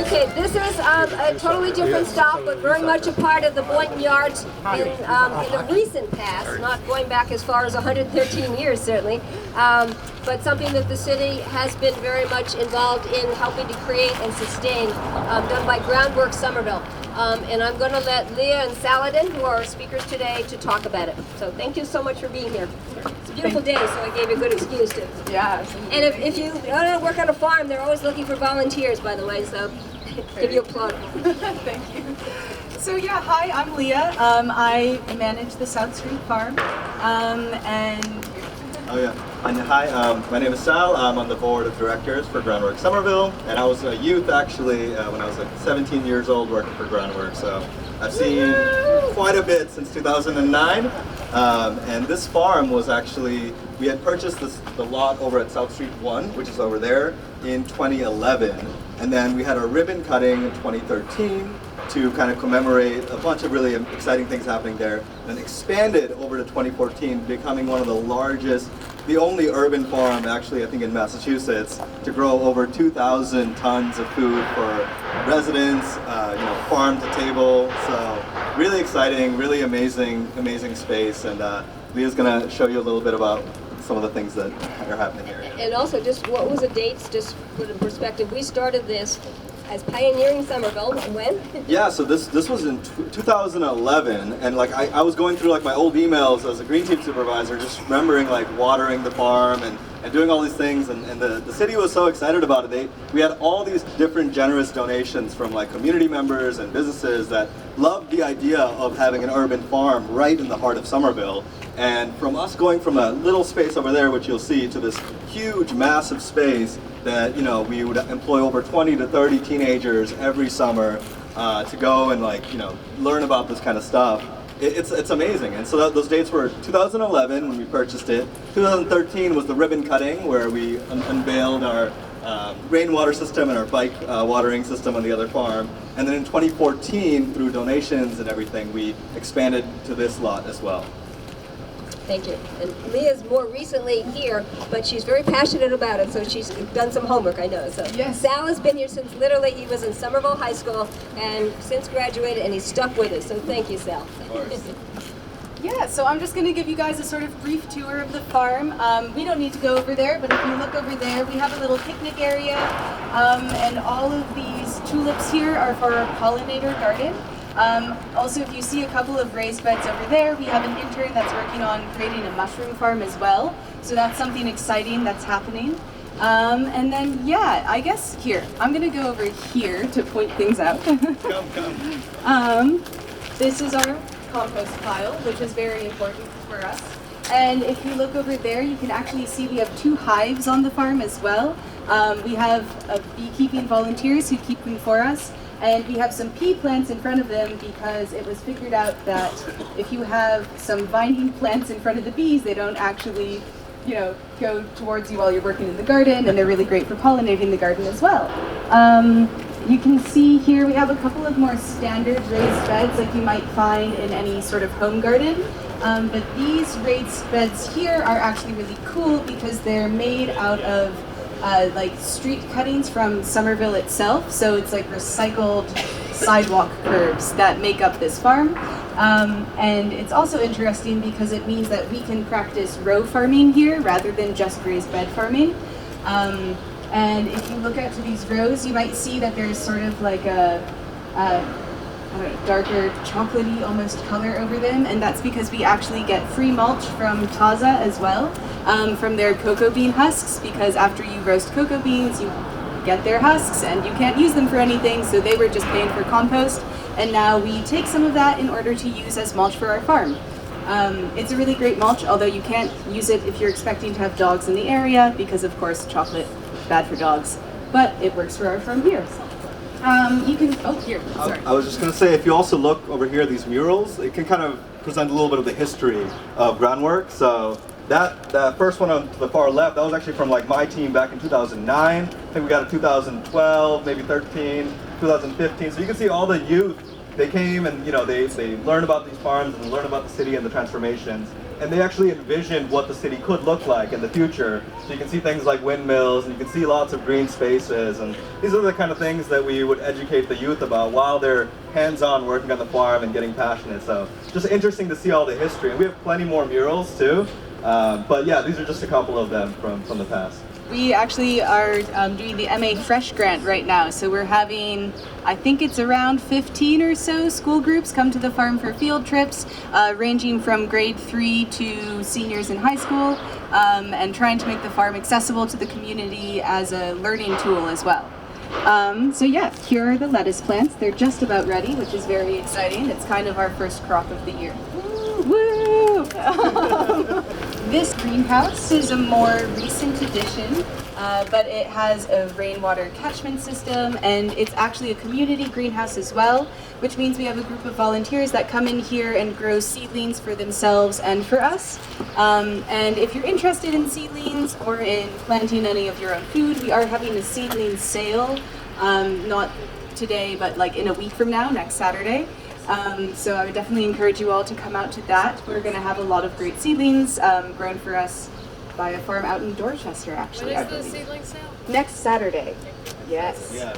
Okay, this is a totally different stop, but very much a part of the Boynton Yards in the recent past, not going back as far as 113 years certainly, but something that the city has been very much involved in helping to create and sustain, done by Groundwork Somerville. And I'm going to let Leah and Saladin, who are our speakers today, to talk about it. So thank you so much for being here. It's a beautiful day, so I gave you a good excuse to. Yeah. And if you want to work on a farm, they're always looking for volunteers, by the way, so give you a plug. Thank you. So yeah, hi, I'm Leah. I manage the South Street Farm, and... Oh yeah, and hi, my name is Sal. I'm on the board of directors for Groundwork Somerville, and I was a youth actually when I was like 17 years old working for Groundwork, so I've seen quite a bit since 2009. And this farm was actually, we had purchased the lot over at South Street 1, which is over there, in 2011. And then we had a ribbon cutting in 2013 to kind of commemorate a bunch of really exciting things happening there. Then expanded over to 2014, becoming one of the largest the only urban farm, actually, I think in Massachusetts, to grow over 2,000 tons of food for residents, farm to table. So really exciting, really amazing space. And Leah's going to show you a little bit about some of the things that are happening here. And also, just what was the dates, just for the perspective? We started this as Pioneering Somerville. When? Yeah, so this was in 2011, and like I was going through like my old emails as a green team supervisor, just remembering like watering the farm and doing all these things, and the city was so excited about it. We had all these different generous donations from like community members and businesses that loved the idea of having an urban farm right in the heart of Somerville. And from us going from a little space over there, which you'll see, to this huge, massive space that, we would employ over 20 to 30 teenagers every summer to go and learn about this kind of stuff. It's amazing. And so those dates were 2011 when we purchased it. 2013 was the ribbon cutting, where we unveiled our rainwater system and our bike watering system on the other farm. And then in 2014, through donations and everything, we expanded to this lot as well. Thank you. And Leah's more recently here, but she's very passionate about it, so she's done some homework, I know. So yes. Sal has been here since literally he was in Somerville High School and since graduated, and he's stuck with us. So thank you, Sal. Of course. Yeah, so I'm just going to give you guys a sort of brief tour of the farm. We don't need to go over there, but if you look over there, we have a little picnic area, and all of these tulips here are for our pollinator garden. Also, if you see a couple of raised beds over there, we have an intern that's working on creating a mushroom farm as well. So that's something exciting that's happening. And then, yeah, I guess here, I'm going to go over here to point things out. Come. This is our compost pile, which is very important for us. And if you look over there, you can actually see we have 2 hives on the farm as well. We have beekeeping volunteers who keep them for us. And we have some pea plants in front of them because it was figured out that if you have some vining plants in front of the bees, they don't actually, go towards you while you're working in the garden, and they're really great for pollinating the garden as well. You can see here we have a couple of more standard raised beds like you might find in any sort of home garden. But these raised beds here are actually really cool because they're made out of street cuttings from Somerville itself, so it's like recycled sidewalk curbs that make up this farm. And it's also interesting because it means that we can practice row farming here rather than just raised bed farming. And if you look out to these rows, you might see that there's sort of like a darker chocolatey almost color over them, and that's because we actually get free mulch from Taza as well, from their cocoa bean husks, because after you roast cocoa beans you get their husks and you can't use them for anything, so they were just paying for compost, and now we take some of that in order to use as mulch for our farm. It's a really great mulch, although you can't use it if you're expecting to have dogs in the area, because of course chocolate is bad for dogs, but it works for our farm here. I was just going to say, if you also look over here, these murals, it can kind of present a little bit of the history of groundwork. So that first one on the far left, that was actually from my team back in 2009. I think we got it 2012, maybe 13, 2015. So you can see all the youth, they came and they learned about these farms and learned about the city and the transformations. And they actually envisioned what the city could look like in the future. So you can see things like windmills, and you can see lots of green spaces, and these are the kind of things that we would educate the youth about while they're hands-on working on the farm and getting passionate. So just interesting to see all the history. And we have plenty more murals too, but yeah, these are just a couple of them from the past. We actually are doing the MA Fresh grant right now, so we're having, I think it's around 15 or so school groups come to the farm for field trips, ranging from grade 3 to seniors in high school, and trying to make the farm accessible to the community as a learning tool as well. So yeah, here are the lettuce plants. They're just about ready, which is very exciting. It's kind of our first crop of the year. Woo! This greenhouse is a more recent addition, but it has a rainwater catchment system, and it's actually a community greenhouse as well, which means we have a group of volunteers that come in here and grow seedlings for themselves and for us. And if you're interested in seedlings or in planting any of your own food, we are having a seedling sale, not today, but in a week from now, next Saturday. So I would definitely encourage you all to come out to that. We're going to have a lot of great seedlings grown for us by a farm out in Dorchester, actually. When is the seedling sale? Next Saturday. Yes. Yeah.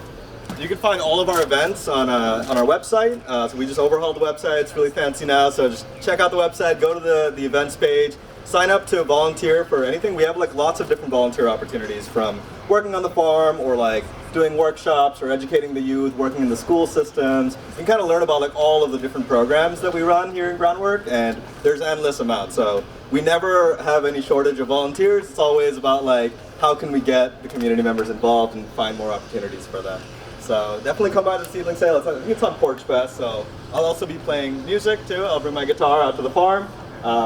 You can find all of our events on our website. So we just overhauled the website. It's really fancy now. So just check out the website, go to the events page, sign up to volunteer for anything. We have like lots of different volunteer opportunities, from working on the farm or like doing workshops or educating the youth, working in the school systems. You can kind of learn about like all of the different programs that we run here in Groundwork, and there's endless amounts. So we never have any shortage of volunteers. It's always about like, how can we get the community members involved and find more opportunities for them. So definitely come by to the seedling sale. I think it's on Porch Fest, so I'll also be playing music too. I'll bring my guitar out to the farm.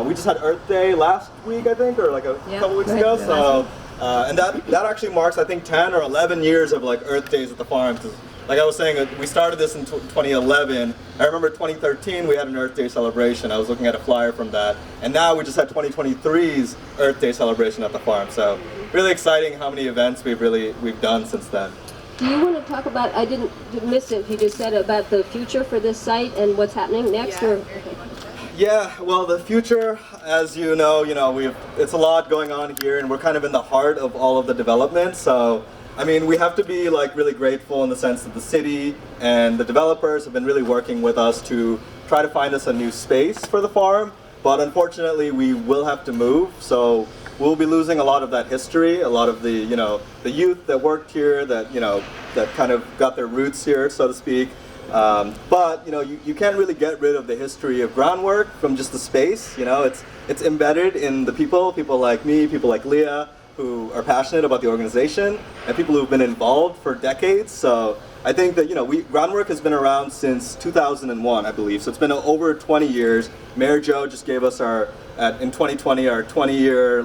We just had Earth Day last week, I think, or like a couple weeks ago. So, and that actually marks, I think, 10 or 11 years of like Earth Days at the farm. 'Cause, like I was saying, we started this in 2011. I remember 2013 we had an Earth Day celebration. I was looking at a flyer from that, and now we just had 2023's Earth Day celebration at the farm. So really exciting how many events we've done since then. Do you want to talk about, I didn't miss it, you just said about the future for this site and what's happening next? Yeah. Or, Yeah, well, the future, as you know, it's a lot going on here, and we're kind of in the heart of all of the development. So, I mean, we have to be like really grateful in the sense that the city and the developers have been really working with us to try to find us a new space for the farm. But unfortunately, we will have to move. So we'll be losing a lot of that history, a lot of the the youth that worked here, that that kind of got their roots here, so to speak. But you can't really get rid of the history of Groundwork from just the space. It's embedded in the people like me, people like Leah, who are passionate about the organization, and people who've been involved for decades. So I think that Groundwork has been around since 2001, I believe. So it's been over 20 years. Mayor Joe just gave us in 2020 our 20-year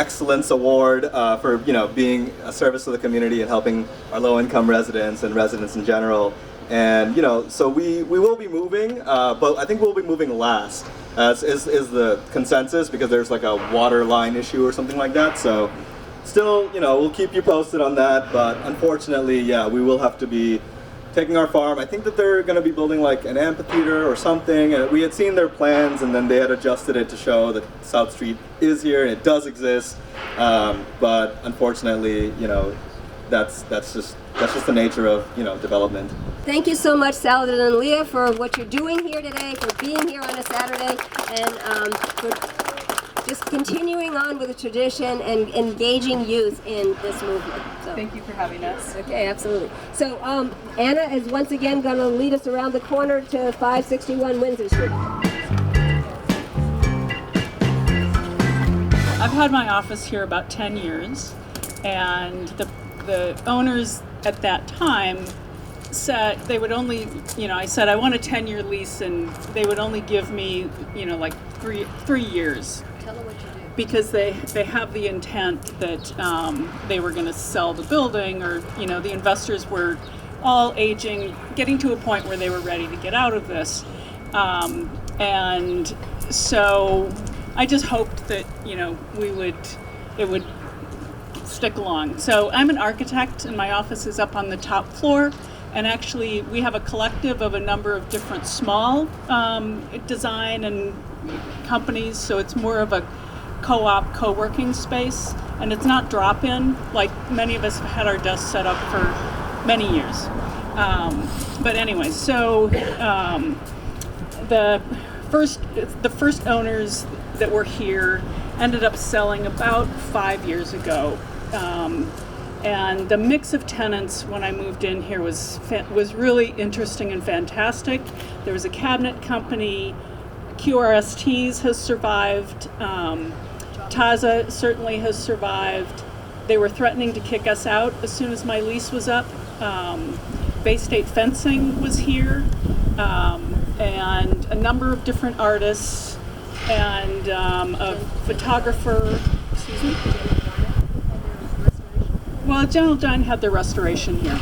excellence award for being a service to the community and helping our low-income residents and residents in general. And so we will be moving, but I think we'll be moving last, is the consensus, because there's like a water line issue or something like that. So still, we'll keep you posted on that. But unfortunately, yeah, we will have to be taking our farm. I think that they're going to be building like an amphitheater or something, and we had seen their plans, and then they had adjusted it to show that South Street is here and it does exist. But unfortunately, that's just the nature of development. thank you so much, Saladin and Leah, for what you're doing here today, for being here on a Saturday, and for just continuing on with the tradition and engaging youth in this movement. So. Thank you for having us. Okay, absolutely. So Anna is once again going to lead us around the corner to 561 Windsor Street. I've had my office here about 10 years, and the owners at that time said they would only, I said I want a 10-year lease, and they would only give me, like three years. Tell them what you do. Because they have the intent that they were going to sell the building, or the investors were all aging, getting to a point where they were ready to get out of this, and so I just hoped that it would stick along. So I'm an architect, and my office is up on the top floor. And actually, we have a collective of a number of different small design and companies. So it's more of a co-op, co-working space, and it's not drop-in like many of us have had our desks set up for many years. But anyway, so the first owners that were here ended up selling about 5 years ago. And the mix of tenants when I moved in here was really interesting and fantastic. There was a cabinet company, QRSTs has survived, Taza certainly has survived. They were threatening to kick us out as soon as my lease was up. Bay State Fencing was here, and a number of different artists, and a photographer, excuse me? Well, General John had their restoration here.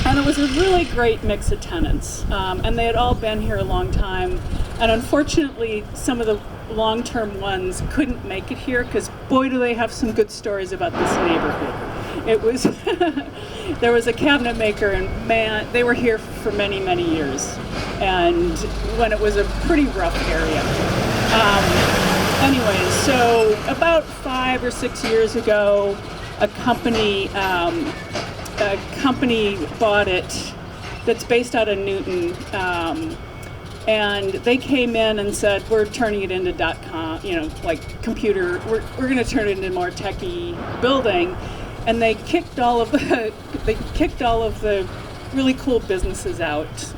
And it was a really great mix of tenants. And they had all been here a long time. And unfortunately, some of the long-term ones couldn't make it here, because boy, do they have some good stories about this neighborhood. It was, there was a cabinet maker, and man, they were here for many, many years. And when it was a pretty rough area. anyways, so about 5 or 6 years ago, a company bought it that's based out of Newton, and they came in and said, we're turning it into .com, like computer, we're going to turn it into a more techie building. And they kicked all of the really cool businesses out.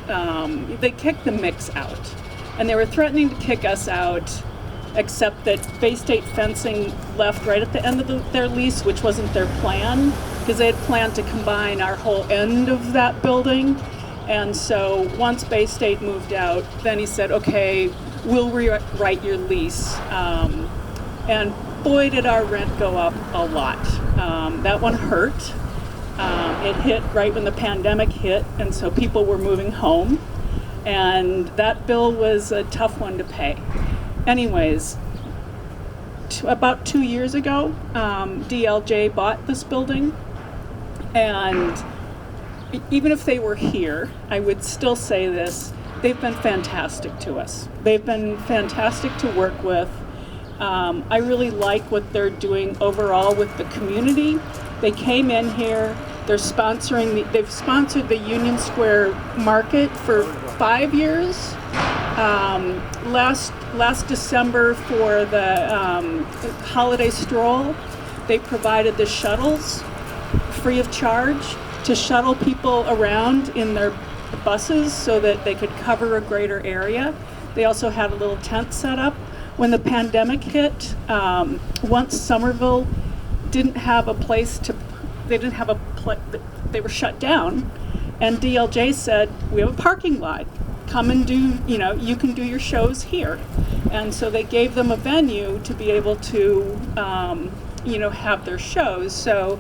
They kicked the mix out, and they were threatening to kick us out, except that Bay State Fencing left right at the end of their lease, which wasn't their plan, because they had planned to combine our whole end of that building. And so once Bay State moved out, then he said, okay, we'll rewrite your lease. And boy, did our rent go up a lot. That one hurt. It hit right when the pandemic hit, and so people were moving home. And that bill was a tough one to pay. Anyways, about 2 years ago, DLJ bought this building, and even if they were here, I would still say this, they've been fantastic to us. They've been fantastic to work with. I really like what they're doing overall with the community. They came in here, they've sponsored the Union Square Market for 5 years. Last December for the holiday stroll, they provided the shuttles free of charge to shuttle people around in their buses so that they could cover a greater area. They also had a little tent set up. When the pandemic hit, once Somerville didn't have a place they were shut down, and DLJ said, we have a parking lot. Come and do, you can do your shows here. And so they gave them a venue to be able to, have their shows. So,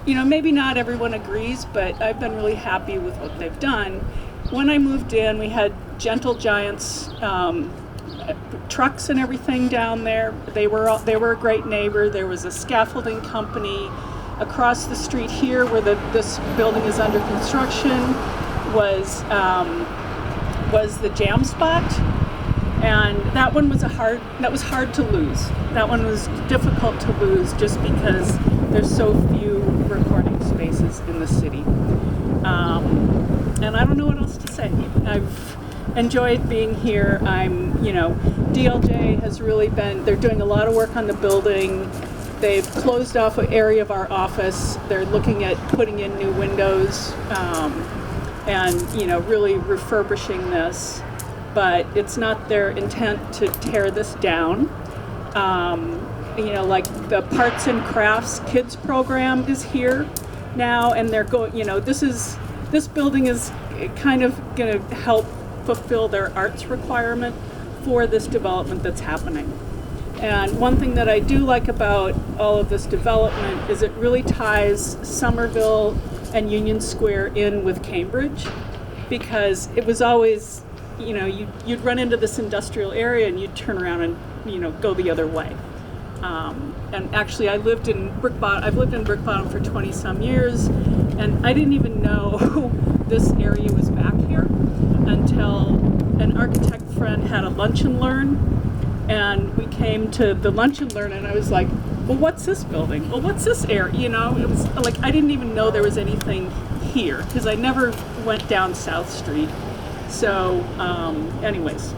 maybe not everyone agrees, but I've been really happy with what they've done. When I moved in, we had Gentle Giants trucks and everything down there. They were a great neighbor. There was a scaffolding company across the street here where this building is under construction was the Jam Spot, and that was hard to lose. That one was difficult to lose just because there's so few recording spaces in the city. And I don't know what else to say. I've enjoyed being here. DLJ has really they're doing a lot of work on the building. They've closed off an area of our office. They're looking at putting in new windows and really refurbishing this. But it's not their intent to tear this down. Like the Parts and Crafts Kids program is here now, and they're going, this building is kind of going to help fulfill their arts requirement for this development that's happening. And one thing that I do like about all of this development is it really ties Somerville and Union Square in with Cambridge, because it was always, you'd run into this industrial area and you'd turn around and, go the other way. And actually I've lived in Brick Bottom for 20 some years, and I didn't even know this area was back here until an architect friend had a lunch and learn, and we came to the lunch and learn, and I was like, well, what's this building? Well, what's this area? It was like I didn't even know there was anything here because I never went down South Street. So anyways,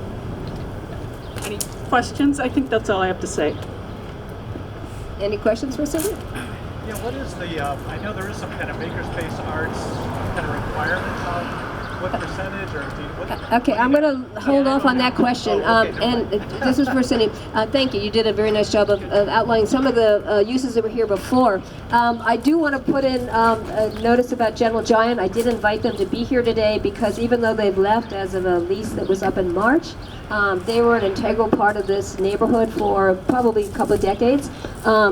any questions? I think that's all I have to say. Any questions for Cindy? Yeah, what is I know there is some kind of makerspace arts kind of requirements on what percentage or Okay, I'm going to hold off on that question. And this is for Cindy. Thank you. You did a very nice job of outlining some of the uses that were here before. I do want to put in a notice about Gentle Giant. I did invite them to be here today because even though they've left as of a lease that was up in March, they were an integral part of this neighborhood for probably a couple of decades.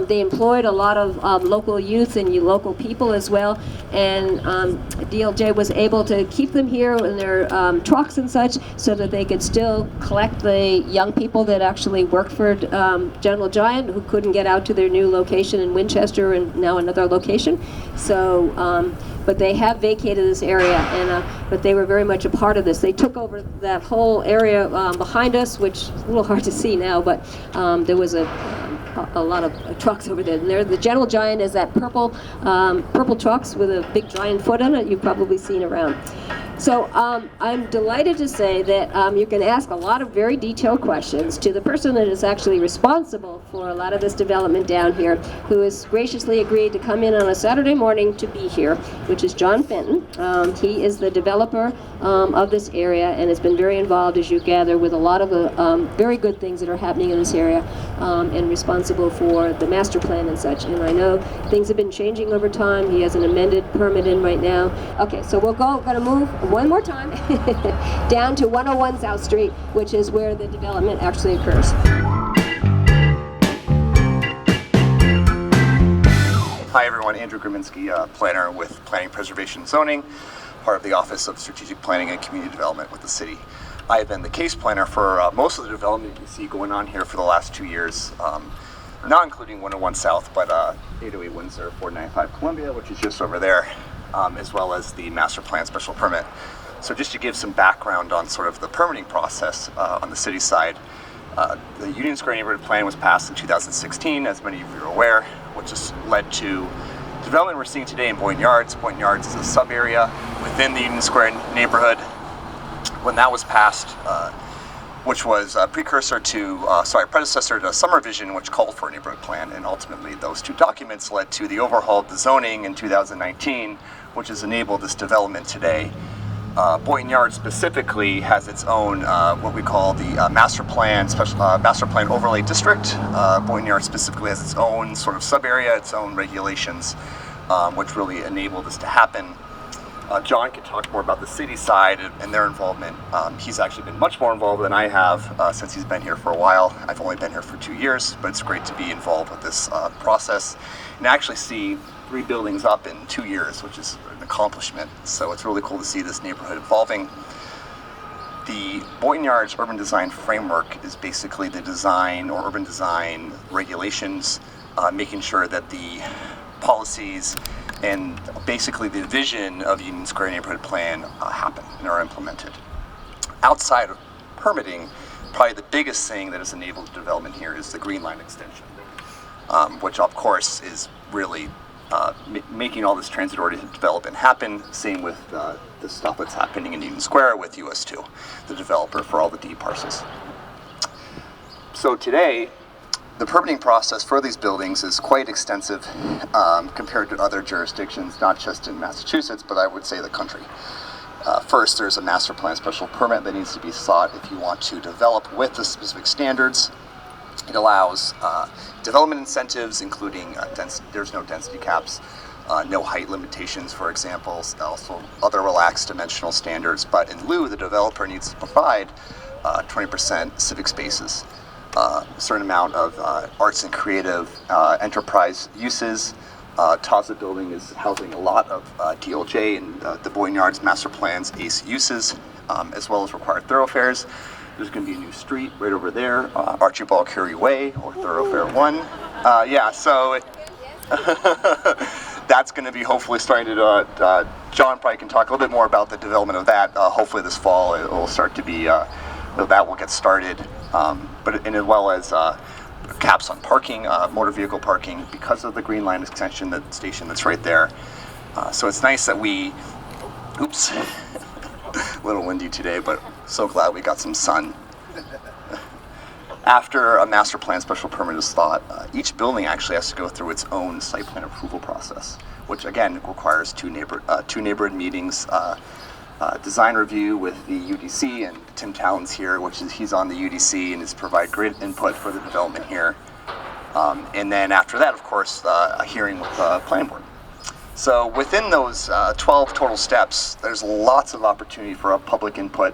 They employed a lot of local youth and local people as well, and DLJ was able to keep them here in their trucks and such so that they could still collect the young people that actually work for Gentle Giant who couldn't get out to their new location in Winchester and now another location. So but they have vacated this area, and but they were very much a part of this. They took over that whole area behind us, which is a little hard to see now, but there was a lot of trucks over there. And there, the Gentle Giant is that purple trucks with a big giant foot on it. You've probably seen around. So I'm delighted to say that you can ask a lot of very detailed questions to the person that is actually responsible for a lot of this development down here, who has graciously agreed to come in on a Saturday morning to be here, which is John Fenton. He is the developer of this area and has been very involved, as you gather, with a lot of the very good things that are happening in this area, and responsible for the master plan and such. And I know things have been changing over time. He has an amended permit in right now. Okay, so we're going to move one more time down to 101 South Street, which is where the development actually occurs. Hi everyone, Andrew Griminsky, planner with Planning, Preservation, and Zoning, part of the Office of Strategic Planning and Community Development with the city. I have been the case planner for most of the development you see going on here for the last 2 years, not including 101 South, but 808 Windsor, 495 Columbia, which is just over there, as well as the master plan special permit. So just to give some background on sort of the permitting process on the city side, the Union Square neighborhood plan was passed in 2016, as many of you are aware, which has led to development we're seeing today in Boynton Yards. Boynton Yards is a sub-area within the Union Square neighborhood. When that was passed, which was a predecessor to SomerVision, which called for a neighborhood plan, and ultimately those two documents led to the overhaul of the zoning in 2019, which has enabled this development today. Boynton Yards specifically has its own what we call the master plan overlay district. Boynton Yards specifically has its own sort of sub-area, its own regulations, which really enable this to happen. John can talk more about the city side and their involvement. He's actually been much more involved than I have since he's been here for a while. I've only been here for 2 years, but it's great to be involved with this process and actually see 3 buildings up in 2 years, which is an accomplishment. So it's really cool to see this neighborhood evolving. The Boynton Yards Urban Design Framework is basically the design or urban design regulations, making sure that the policies and basically the vision of Union Square neighborhood plan happen and are implemented. Outside of permitting, probably the biggest thing that has enabled development here is the Green Line extension, which of course is really making all this transit-oriented development happen. Same with the stuff that's happening in Union Square with US2, the developer for all the D parcels. So today, the permitting process for these buildings is quite extensive compared to other jurisdictions, not just in Massachusetts, but I would say the country. First, there's a master plan special permit that needs to be sought if you want to develop with the specific standards. It allows development incentives, including there's no density caps, no height limitations, for example, also other relaxed dimensional standards. But in lieu, the developer needs to provide 20% civic spaces, a certain amount of arts and creative enterprise uses. Taza building is housing a lot of DLJ and the Boynton Yards Master Plan's ACE uses, as well as required thoroughfares. There's going to be a new street right over there, Archibald Curry Way, or Thoroughfare 1. Yeah, so that's going to be hopefully starting to, John probably can talk a little bit more about the development of that. Hopefully this fall it will start to be, that will get started, and as well as caps on parking, motor vehicle parking, because of the Green Line extension, the station that's right there. So it's nice that we, oops, a little windy today, but so glad we got some sun. After a master plan special permit is sought, each building actually has to go through its own site plan approval process, which again requires two neighborhood meetings, design review with the UDC, and Tim Talon's here, he's on the UDC and has provided great input for the development here. And then after that, of course, a hearing with the planning board. So within those 12 total steps, there's lots of opportunity for public input.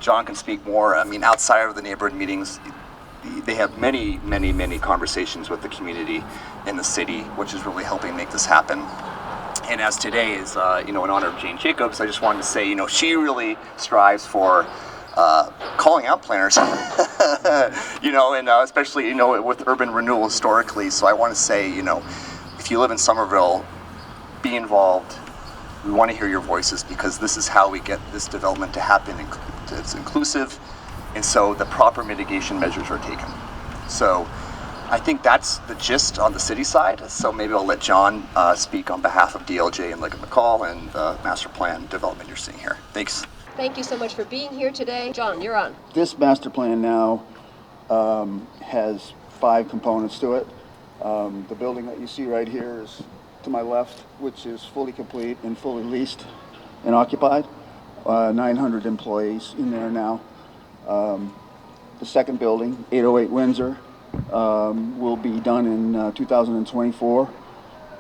John can speak more. I mean, outside of the neighborhood meetings, they have many, many, many conversations with the community in the city, which is really helping make this happen. And as today is, in honor of Jane Jacobs, I just wanted to say, she really strives for calling out planners, and especially, with urban renewal historically. So I want to say, if you live in Somerville, be involved, We want to hear your voices because this is how we get this development to happen. It's inclusive, and so the proper mitigation measures are taken. So I think that's the gist on the city side. So maybe I'll let John speak on behalf of DLJ and Liggett McCall and the master plan development you're seeing here. Thanks. Thank you so much for being here today. John, you're on. This master plan now has 5 components to it. The building that you see right here is to my left, which is fully complete and fully leased and occupied. 900 employees in there now. The second building, 808 Windsor, will be done in 2024.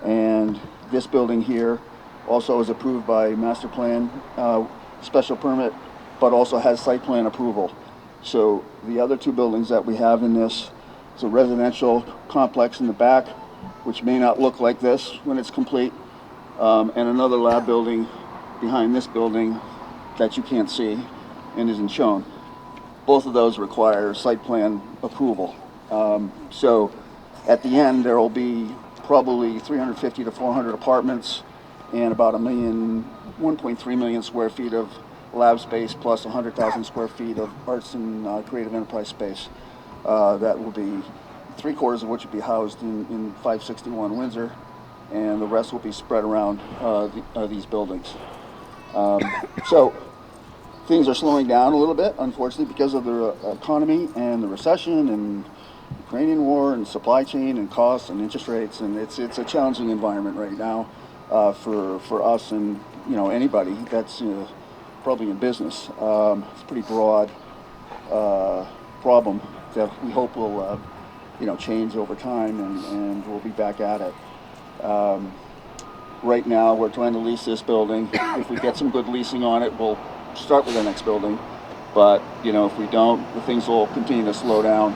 And this building here also is approved by master plan special permit, but also has site plan approval. So the other 2 buildings that we have in this is a residential complex in the back, which may not look like this when it's complete, and another lab building behind this building that you can't see and isn't shown. Both of those require site plan approval. So at the end, there will be probably 350 to 400 apartments and about 1.3 million square feet of lab space plus 100,000 square feet of arts and creative enterprise space. That will be 3/4 of which will be housed in 561 Windsor, and the rest will be spread around these buildings. So things are slowing down a little bit, unfortunately, because of the economy and the recession and Ukrainian war and supply chain and costs and interest rates, and it's a challenging environment right now for us and anybody that's probably in business. It's a pretty broad problem that we hope will change over time, and we'll be back at it. Right now we're trying to lease this building. If we get some good leasing on it, we'll start with the next building, but if we don't, things will continue to slow down.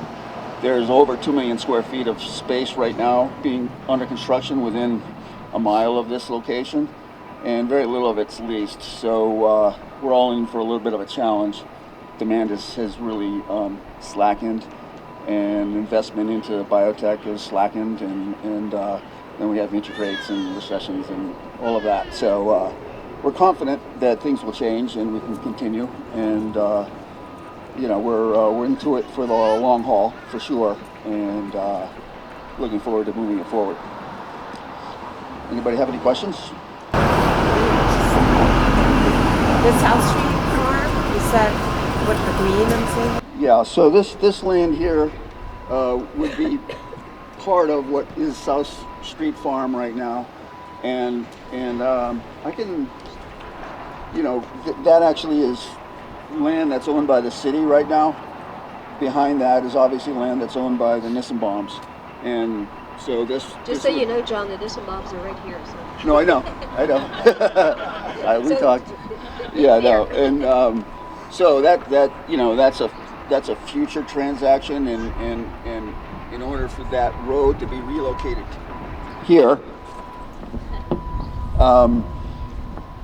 There's over 2 million square feet of space right now being under construction within a mile of this location, and very little of it's leased. So we're all in for a little bit of a challenge. Demand has really slackened, and investment into biotech is slackened, and then we have interest rates and recessions and all of that. So we're confident that things will change and we can continue, and we're into it for the long haul for sure, and looking forward to moving it forward. Anybody have any questions? The South Street farm, is that what the green I'm seeing? Yeah, so this land here would be part of what is South Street Farm right now, and I can, that actually is land that's owned by the city right now. Behind that is obviously land that's owned by the Nissenbaums, and so this. Just so you know, John, the Nissenbaums are right here. So. No, I know. We talked. Yeah, no, and so that's a future transaction, and in order for that road to be relocated here,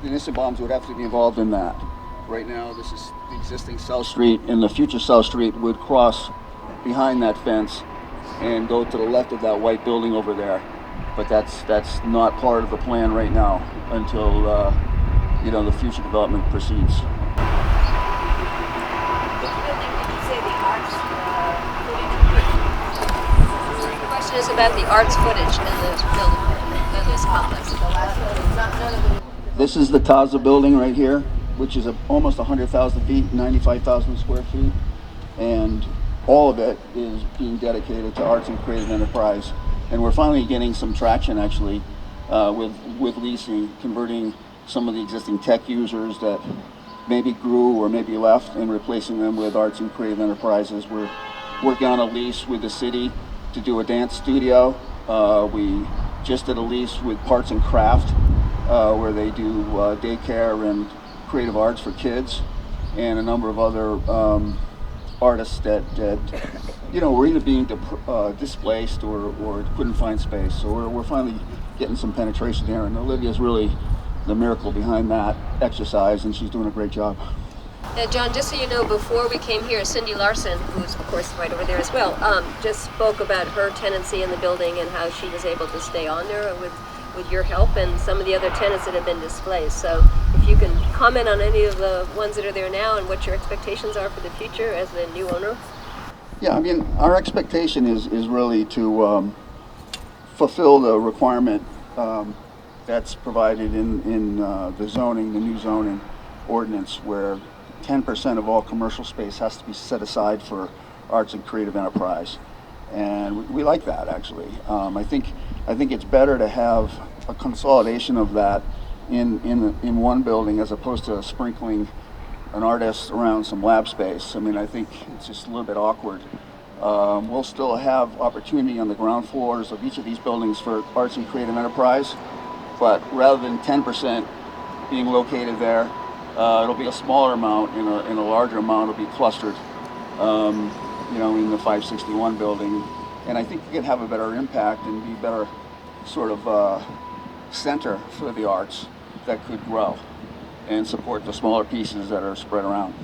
the Nissenbaums would have to be involved in that. Right now, this is the existing South Street, and the future South Street would cross behind that fence and go to the left of that white building over there. But that's not part of the plan right now until the future development proceeds. The question is about the arts footage in this building, in this complex. This is the Taza building right here, which is almost 100,000 feet, 95,000 square feet, and all of it is being dedicated to arts and creative enterprise. And we're finally getting some traction actually with leasing, converting some of the existing tech users that maybe grew or maybe left and replacing them with arts and creative enterprises. We're working on a lease with the city to do a dance studio. We just did a lease with Parts and Craft where they do daycare and creative arts for kids, and a number of other artists that were either being displaced or couldn't find space. So we're finally getting some penetration there, and Olivia's really the miracle behind that exercise, and she's doing a great job. John, just so you know, before we came here, Cindy Larson, who's of course right over there as well, just spoke about her tenancy in the building and how she was able to stay on there with with your help and some of the other tenants that have been displaced. So if you can comment on any of the ones that are there now and what your expectations are for the future as the new owner. Yeah, I mean, our expectation is really to fulfill the requirement that's provided in the zoning, the new zoning ordinance, where 10% of all commercial space has to be set aside for arts and creative enterprise. And we like that, actually. I think it's better to have a consolidation of that in one building as opposed to sprinkling an artist around some lab space. I mean, I think it's just a little bit awkward. We'll still have opportunity on the ground floors of each of these buildings for arts and creative enterprise, but rather than 10% being located there, it'll be a smaller amount, and a larger amount will be clustered, in the 561 building. And I think you can have a better impact and be better sort of center for the arts that could grow and support the smaller pieces that are spread around.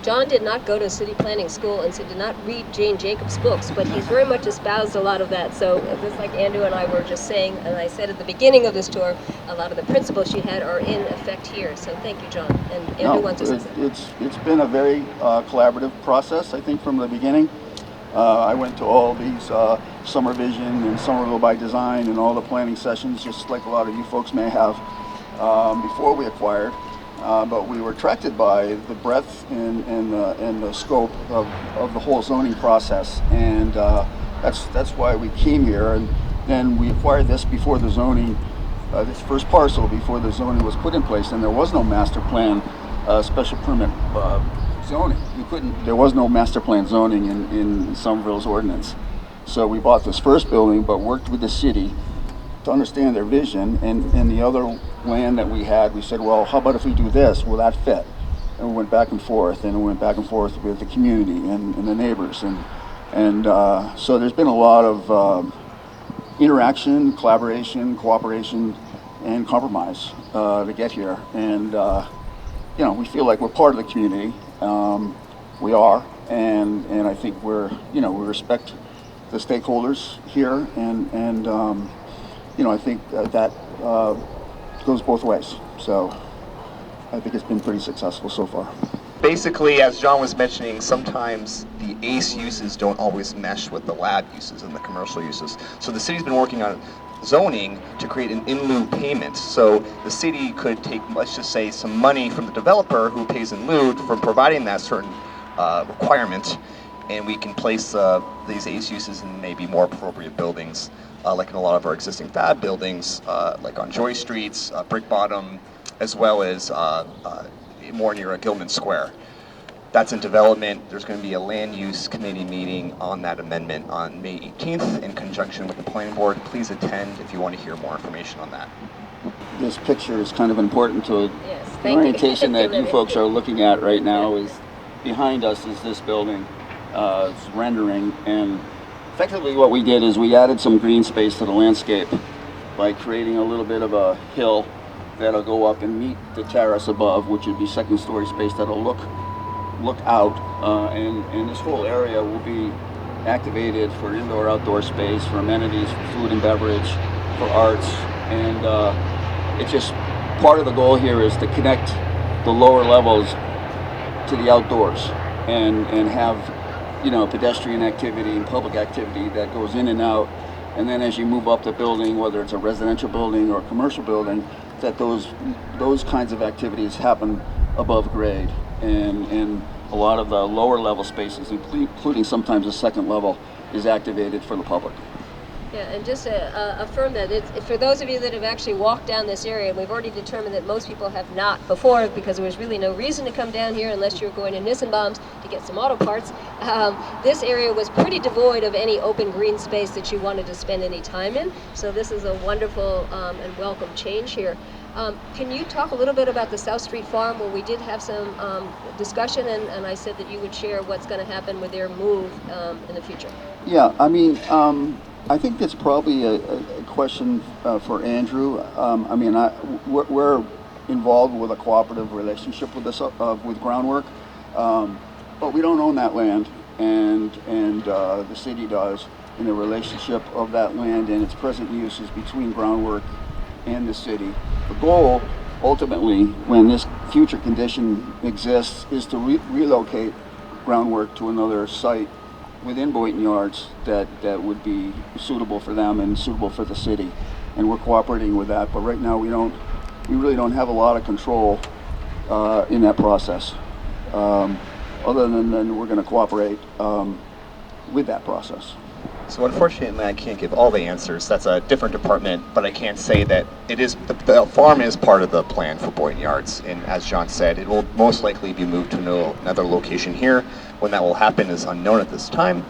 John did not go to city planning school and so did not read Jane Jacobs' books, but he's very much espoused a lot of that. So just like Andrew and I were just saying, and I said at the beginning of this tour, a lot of the principles she had are in effect here. So thank you, John. And Andrew wants to say something. It's been a very collaborative process, I think, from the beginning. I went to all these Summer Vision and Somerville by Design and all the planning sessions, just like a lot of you folks may have, before we acquired. But we were attracted by the breadth and the scope of the whole zoning process, and that's why we came here. And then we acquired this before the zoning, this first parcel before the zoning was put in place, and there was no master plan, special permit zoning. There was no master plan zoning in Somerville's ordinance. So we bought this first building, but worked with the city to understand their vision, and the other land that we had, we said, well, how about if we do this? Will that fit? And we went back and forth, with the community and the neighbors, and so there's been a lot of interaction, collaboration, cooperation, and compromise to get here. And we feel like we're part of the community. We are, and I think we respect the stakeholders here, and I think that goes both ways. So I think it's been pretty successful so far. Basically, as John was mentioning, sometimes the ACE uses don't always mesh with the lab uses and the commercial uses. So the city's been working on zoning to create an in lieu payment. So the city could take, let's just say, some money from the developer who pays in lieu for providing that certain requirement, and we can place these ACE uses in maybe more appropriate buildings, like in a lot of our existing fab buildings, like on Joy Streets, Brick Bottom, as well as more near Gilman Square. That's in development. There's going to be a land use committee meeting on that amendment on May 18th in conjunction with the planning board. Please attend if you want to hear more information on that. This picture is kind of important to the orientation that you folks are looking at right now. Is behind us is this building. It's rendering, and effectively what we did is we added some green space to the landscape by creating a little bit of a hill that'll go up and meet the terrace above, which would be second story space that'll look out, and this whole area will be activated for indoor outdoor space, for amenities, for food and beverage, for arts, and it's just part of the goal here is to connect the lower levels to the outdoors and have pedestrian activity and public activity that goes in and out, and then as you move up the building, whether it's a residential building or a commercial building, that those kinds of activities happen above grade, and a lot of the lower level spaces, including sometimes the second level, is activated for the public. Yeah, and just to affirm that, for those of you that have actually walked down this area, and we've already determined that most people have not before, because there was really no reason to come down here unless you were going to Nissenbaum's to get some auto parts. This area was pretty devoid of any open green space that you wanted to spend any time in, so this is a wonderful and welcome change here. Can you talk a little bit about the South Street Farm, where we did have some discussion, and I said that you would share what's going to happen with their move in the future? Yeah, I mean, I think it's probably a question for Andrew. We're involved with a cooperative relationship with this with Groundwork, but we don't own that land, and the city does. and the relationship of that land and its present uses between groundwork and the city. The goal, ultimately, when this future condition exists, is to relocate groundwork to another site within Boynton Yards that would be suitable for them and suitable for the city. And we're cooperating with that, but right now we really don't have a lot of control in that process. Other than we're going to cooperate with that process. So unfortunately, I can't give all the answers. That's a different department, but I can say that it is the farm is part of the plan for Boynton Yards, and as John said, it will most likely be moved to another location here. When that will happen is unknown at this time.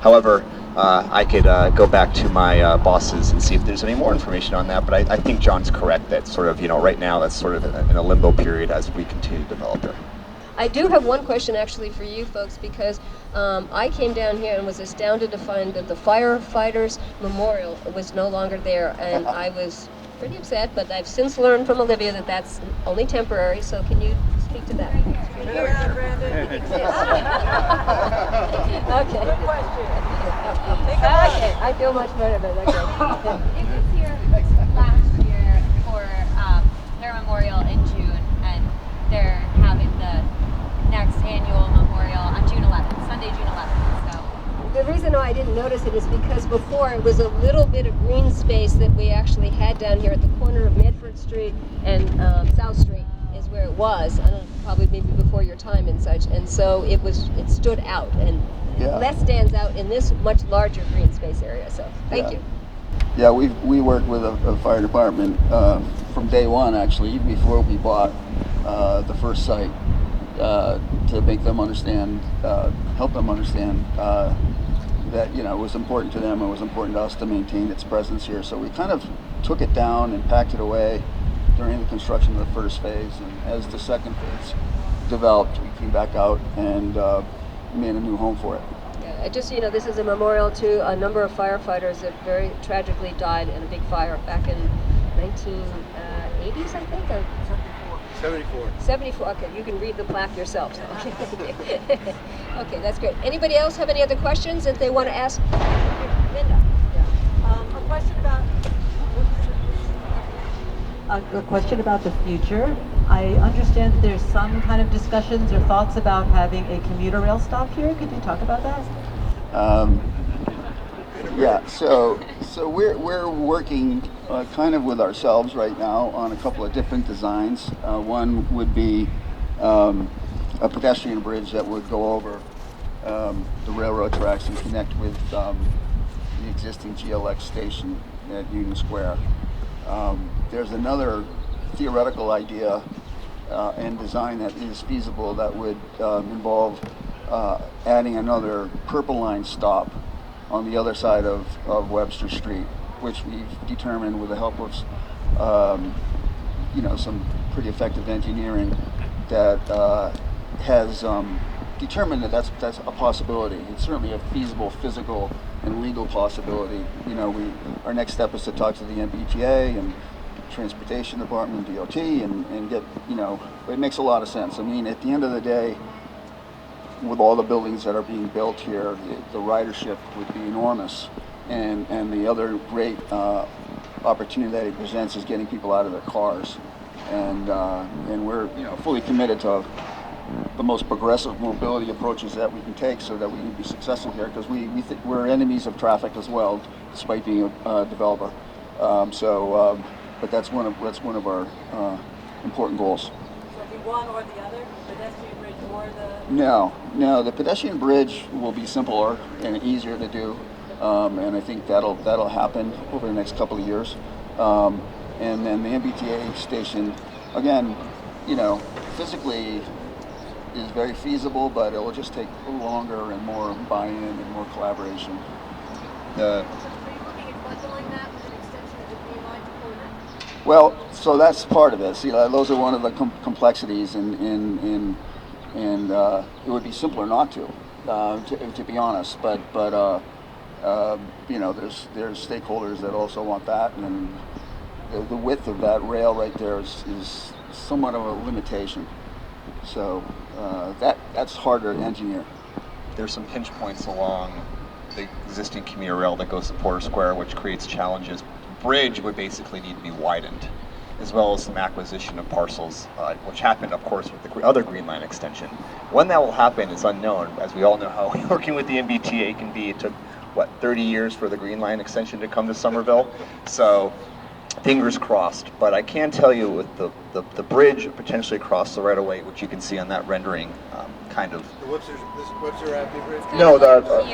However, I could go back to my bosses and see if there's any more information on that, but I think John's correct that sort of, right now that's sort of in a limbo period as we continue to develop it. I do have one question actually for you folks, because I came down here and was astounded to find that the firefighters memorial was no longer there, and I was pretty upset, but I've since learned from Olivia that that's only temporary, so can you speak to that? It exists. Okay. Good question. Okay, I feel much better, but okay. It was here last year for their memorial in June, and they're having the next annual memorial on June 11th, Sunday, June 11th. So the reason why I didn't notice it is because before it was a little bit of green space that we actually had down here at the corner of Medford Street and South Street is where it was. I don't know, probably maybe before your time and such. And so it stood out, and less stands out in this much larger green space area. So thank you. Yeah, we worked with a fire department from day one, actually, even before we bought the first site, to make them understand, help them understand that it was important to them, it was important to us to maintain its presence here. So we kind of took it down and packed it away during the construction of the first phase, and as the second phase developed, we came back out and made a new home for it. Yeah, just this is a memorial to a number of firefighters that very tragically died in a big fire back in 1980s, I think, or 74. Okay, you can read the plaque yourself. So. Okay, that's great. Anybody else have any other questions that they want to ask? Linda. A question about the future. I understand that there's some kind of discussions or thoughts about having a commuter rail stop here. Could you talk about that? Yeah, so we're working kind of with ourselves right now on a couple of different designs. One would be a pedestrian bridge that would go over the railroad tracks and connect with the existing GLX station at Union Square. There's another theoretical idea and design that is feasible that would involve adding another Purple Line stop on the other side of Webster Street, which we've determined with the help of some pretty effective engineering that has determined that that's a possibility. It's certainly a feasible physical and legal possibility. Our next step is to talk to the MBTA and Transportation Department, DOT, and get, it makes a lot of sense. I mean, at the end of the day, with all the buildings that are being built here, the ridership would be enormous. And the other great opportunity that it presents is getting people out of their cars. And we're fully committed to the most progressive mobility approaches that we can take so that we can be successful here, because we think we're enemies of traffic as well, despite being a developer. But that's one of our important goals. So it'd be one or the other, pedestrian bridge or the... No, the pedestrian bridge will be simpler and easier to do, and I think that'll happen over the next couple of years. And then the MBTA station, again, physically is very feasible, but it will just take a little longer and more buy-in and more collaboration. Well, so that's part of it. See, those are one of the complexities, and it would be simpler not to be honest. But there's stakeholders that also want that, and the width of that rail right there is somewhat of a limitation. So that's harder to engineer. There's some pinch points along the existing commuter rail that goes to Porter Square, which creates challenges. Bridge would basically need to be widened, as well as some acquisition of parcels, which happened, of course, with the other Green Line extension. When that will happen is unknown, as we all know how working with the MBTA can be. It took, what, 30 years for the Green Line extension to come to Somerville? So, fingers crossed. But I can tell you with the bridge potentially across the right-of-way, which you can see on that rendering, kind of. What's your Avenue Bridge? No,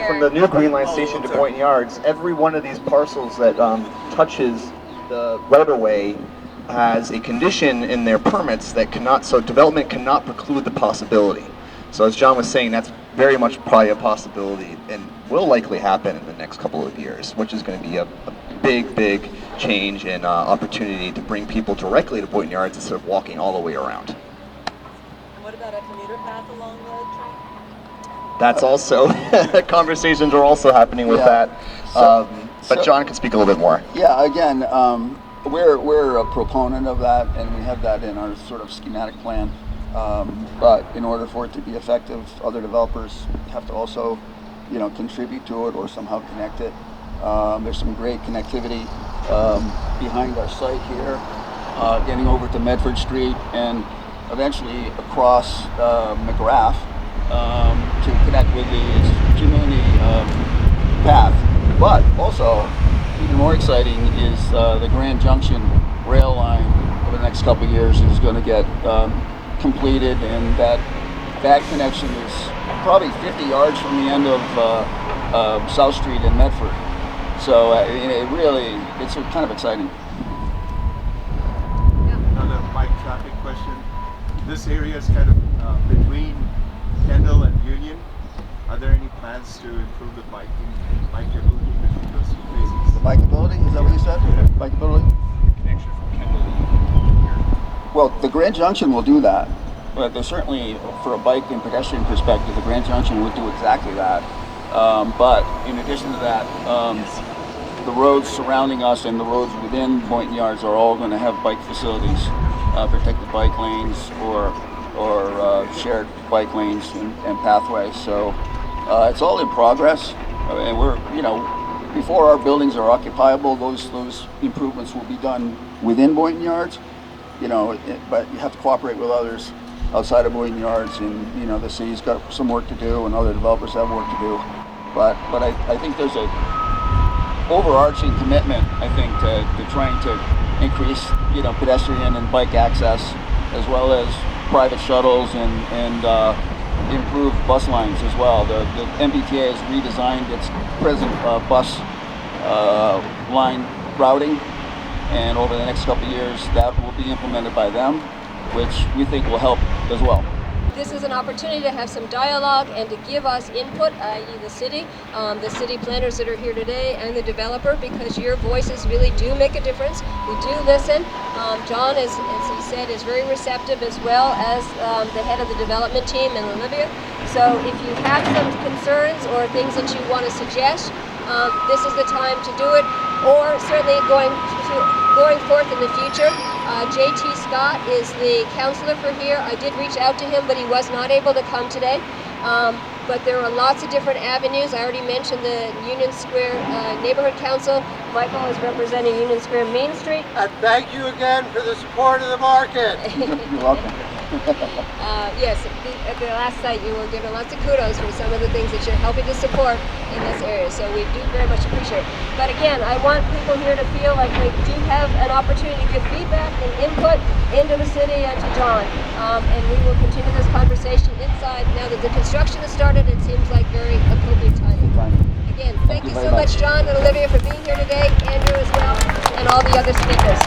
from the new Green Line station to Boynton Yards, every one of these parcels that touches the right-of-way has a condition in their permits that cannot, so development cannot preclude the possibility. So as John was saying, that's very much probably a possibility and will likely happen in the next couple of years, which is going to be a big change and opportunity to bring people directly to Boynton Yards instead of walking all the way around. And what about a commuter path along the train? That's also, conversations are also happening with that. But John can speak a little bit more. Yeah, again, we're a proponent of that, and we have that in our sort of schematic plan. But in order for it to be effective, other developers have to also, contribute to it or somehow connect it. There's some great connectivity behind our site here, getting over to Medford Street and eventually across McGrath to connect with the community path. But also, even more exciting is the Grand Junction rail line over the next couple of years is going to get completed, and that connection is probably 50 yards from the end of South Street in Medford. So it's kind of exciting. Another bike traffic question. This area is kind of between Kendall and Union. Are there any plans to improve the bikeability between those two places? The bikeability? Is that what you said? Yeah. Bikeability? Connection from Kendall to Union here. Well, the Grand Junction will do that. But there's certainly, for a bike and pedestrian perspective, the Grand Junction would do exactly that. But in addition to that, the roads surrounding us and the roads within Boynton Yards are all going to have bike facilities, protected bike lanes or shared bike lanes and pathways. So it's all in progress, and we're before our buildings are occupiable, those improvements will be done within Boynton Yards. But you have to cooperate with others outside of Boynton Yards, and the city's got some work to do, and other developers have work to do. But I think there's a overarching commitment, I think, to trying to increase pedestrian and bike access, as well as private shuttles and improve bus lines as well. The MBTA has redesigned its present bus line routing, and over the next couple of years that will be implemented by them, which we think will help as well. This is an opportunity to have some dialogue and to give us input, i.e. the city planners that are here today, and the developer, because your voices really do make a difference. We do listen. John, as he said, is very receptive, as well as the head of the development team, and Olivia. So if you have some concerns or things that you want to suggest, this is the time to do it, or certainly going forth in the future. J.T. Scott is the counselor for here. I did reach out to him, but he was not able to come today. But there are lots of different avenues. I already mentioned the Union Square Neighborhood Council. Michael is representing Union Square Main Street. And thank you again for the support of the market. You're welcome. Yes, at the last site you were given lots of kudos for some of the things that you're helping to support in this area, so we do very much appreciate it. But again, I want people here to feel like they do have an opportunity to give feedback and input into the city and to John, and we will continue this conversation inside. Now that the construction has started, it seems like very appropriate timing. Again, thank you so much, John and Olivia, for being here today, Andrew as well, and all the other speakers.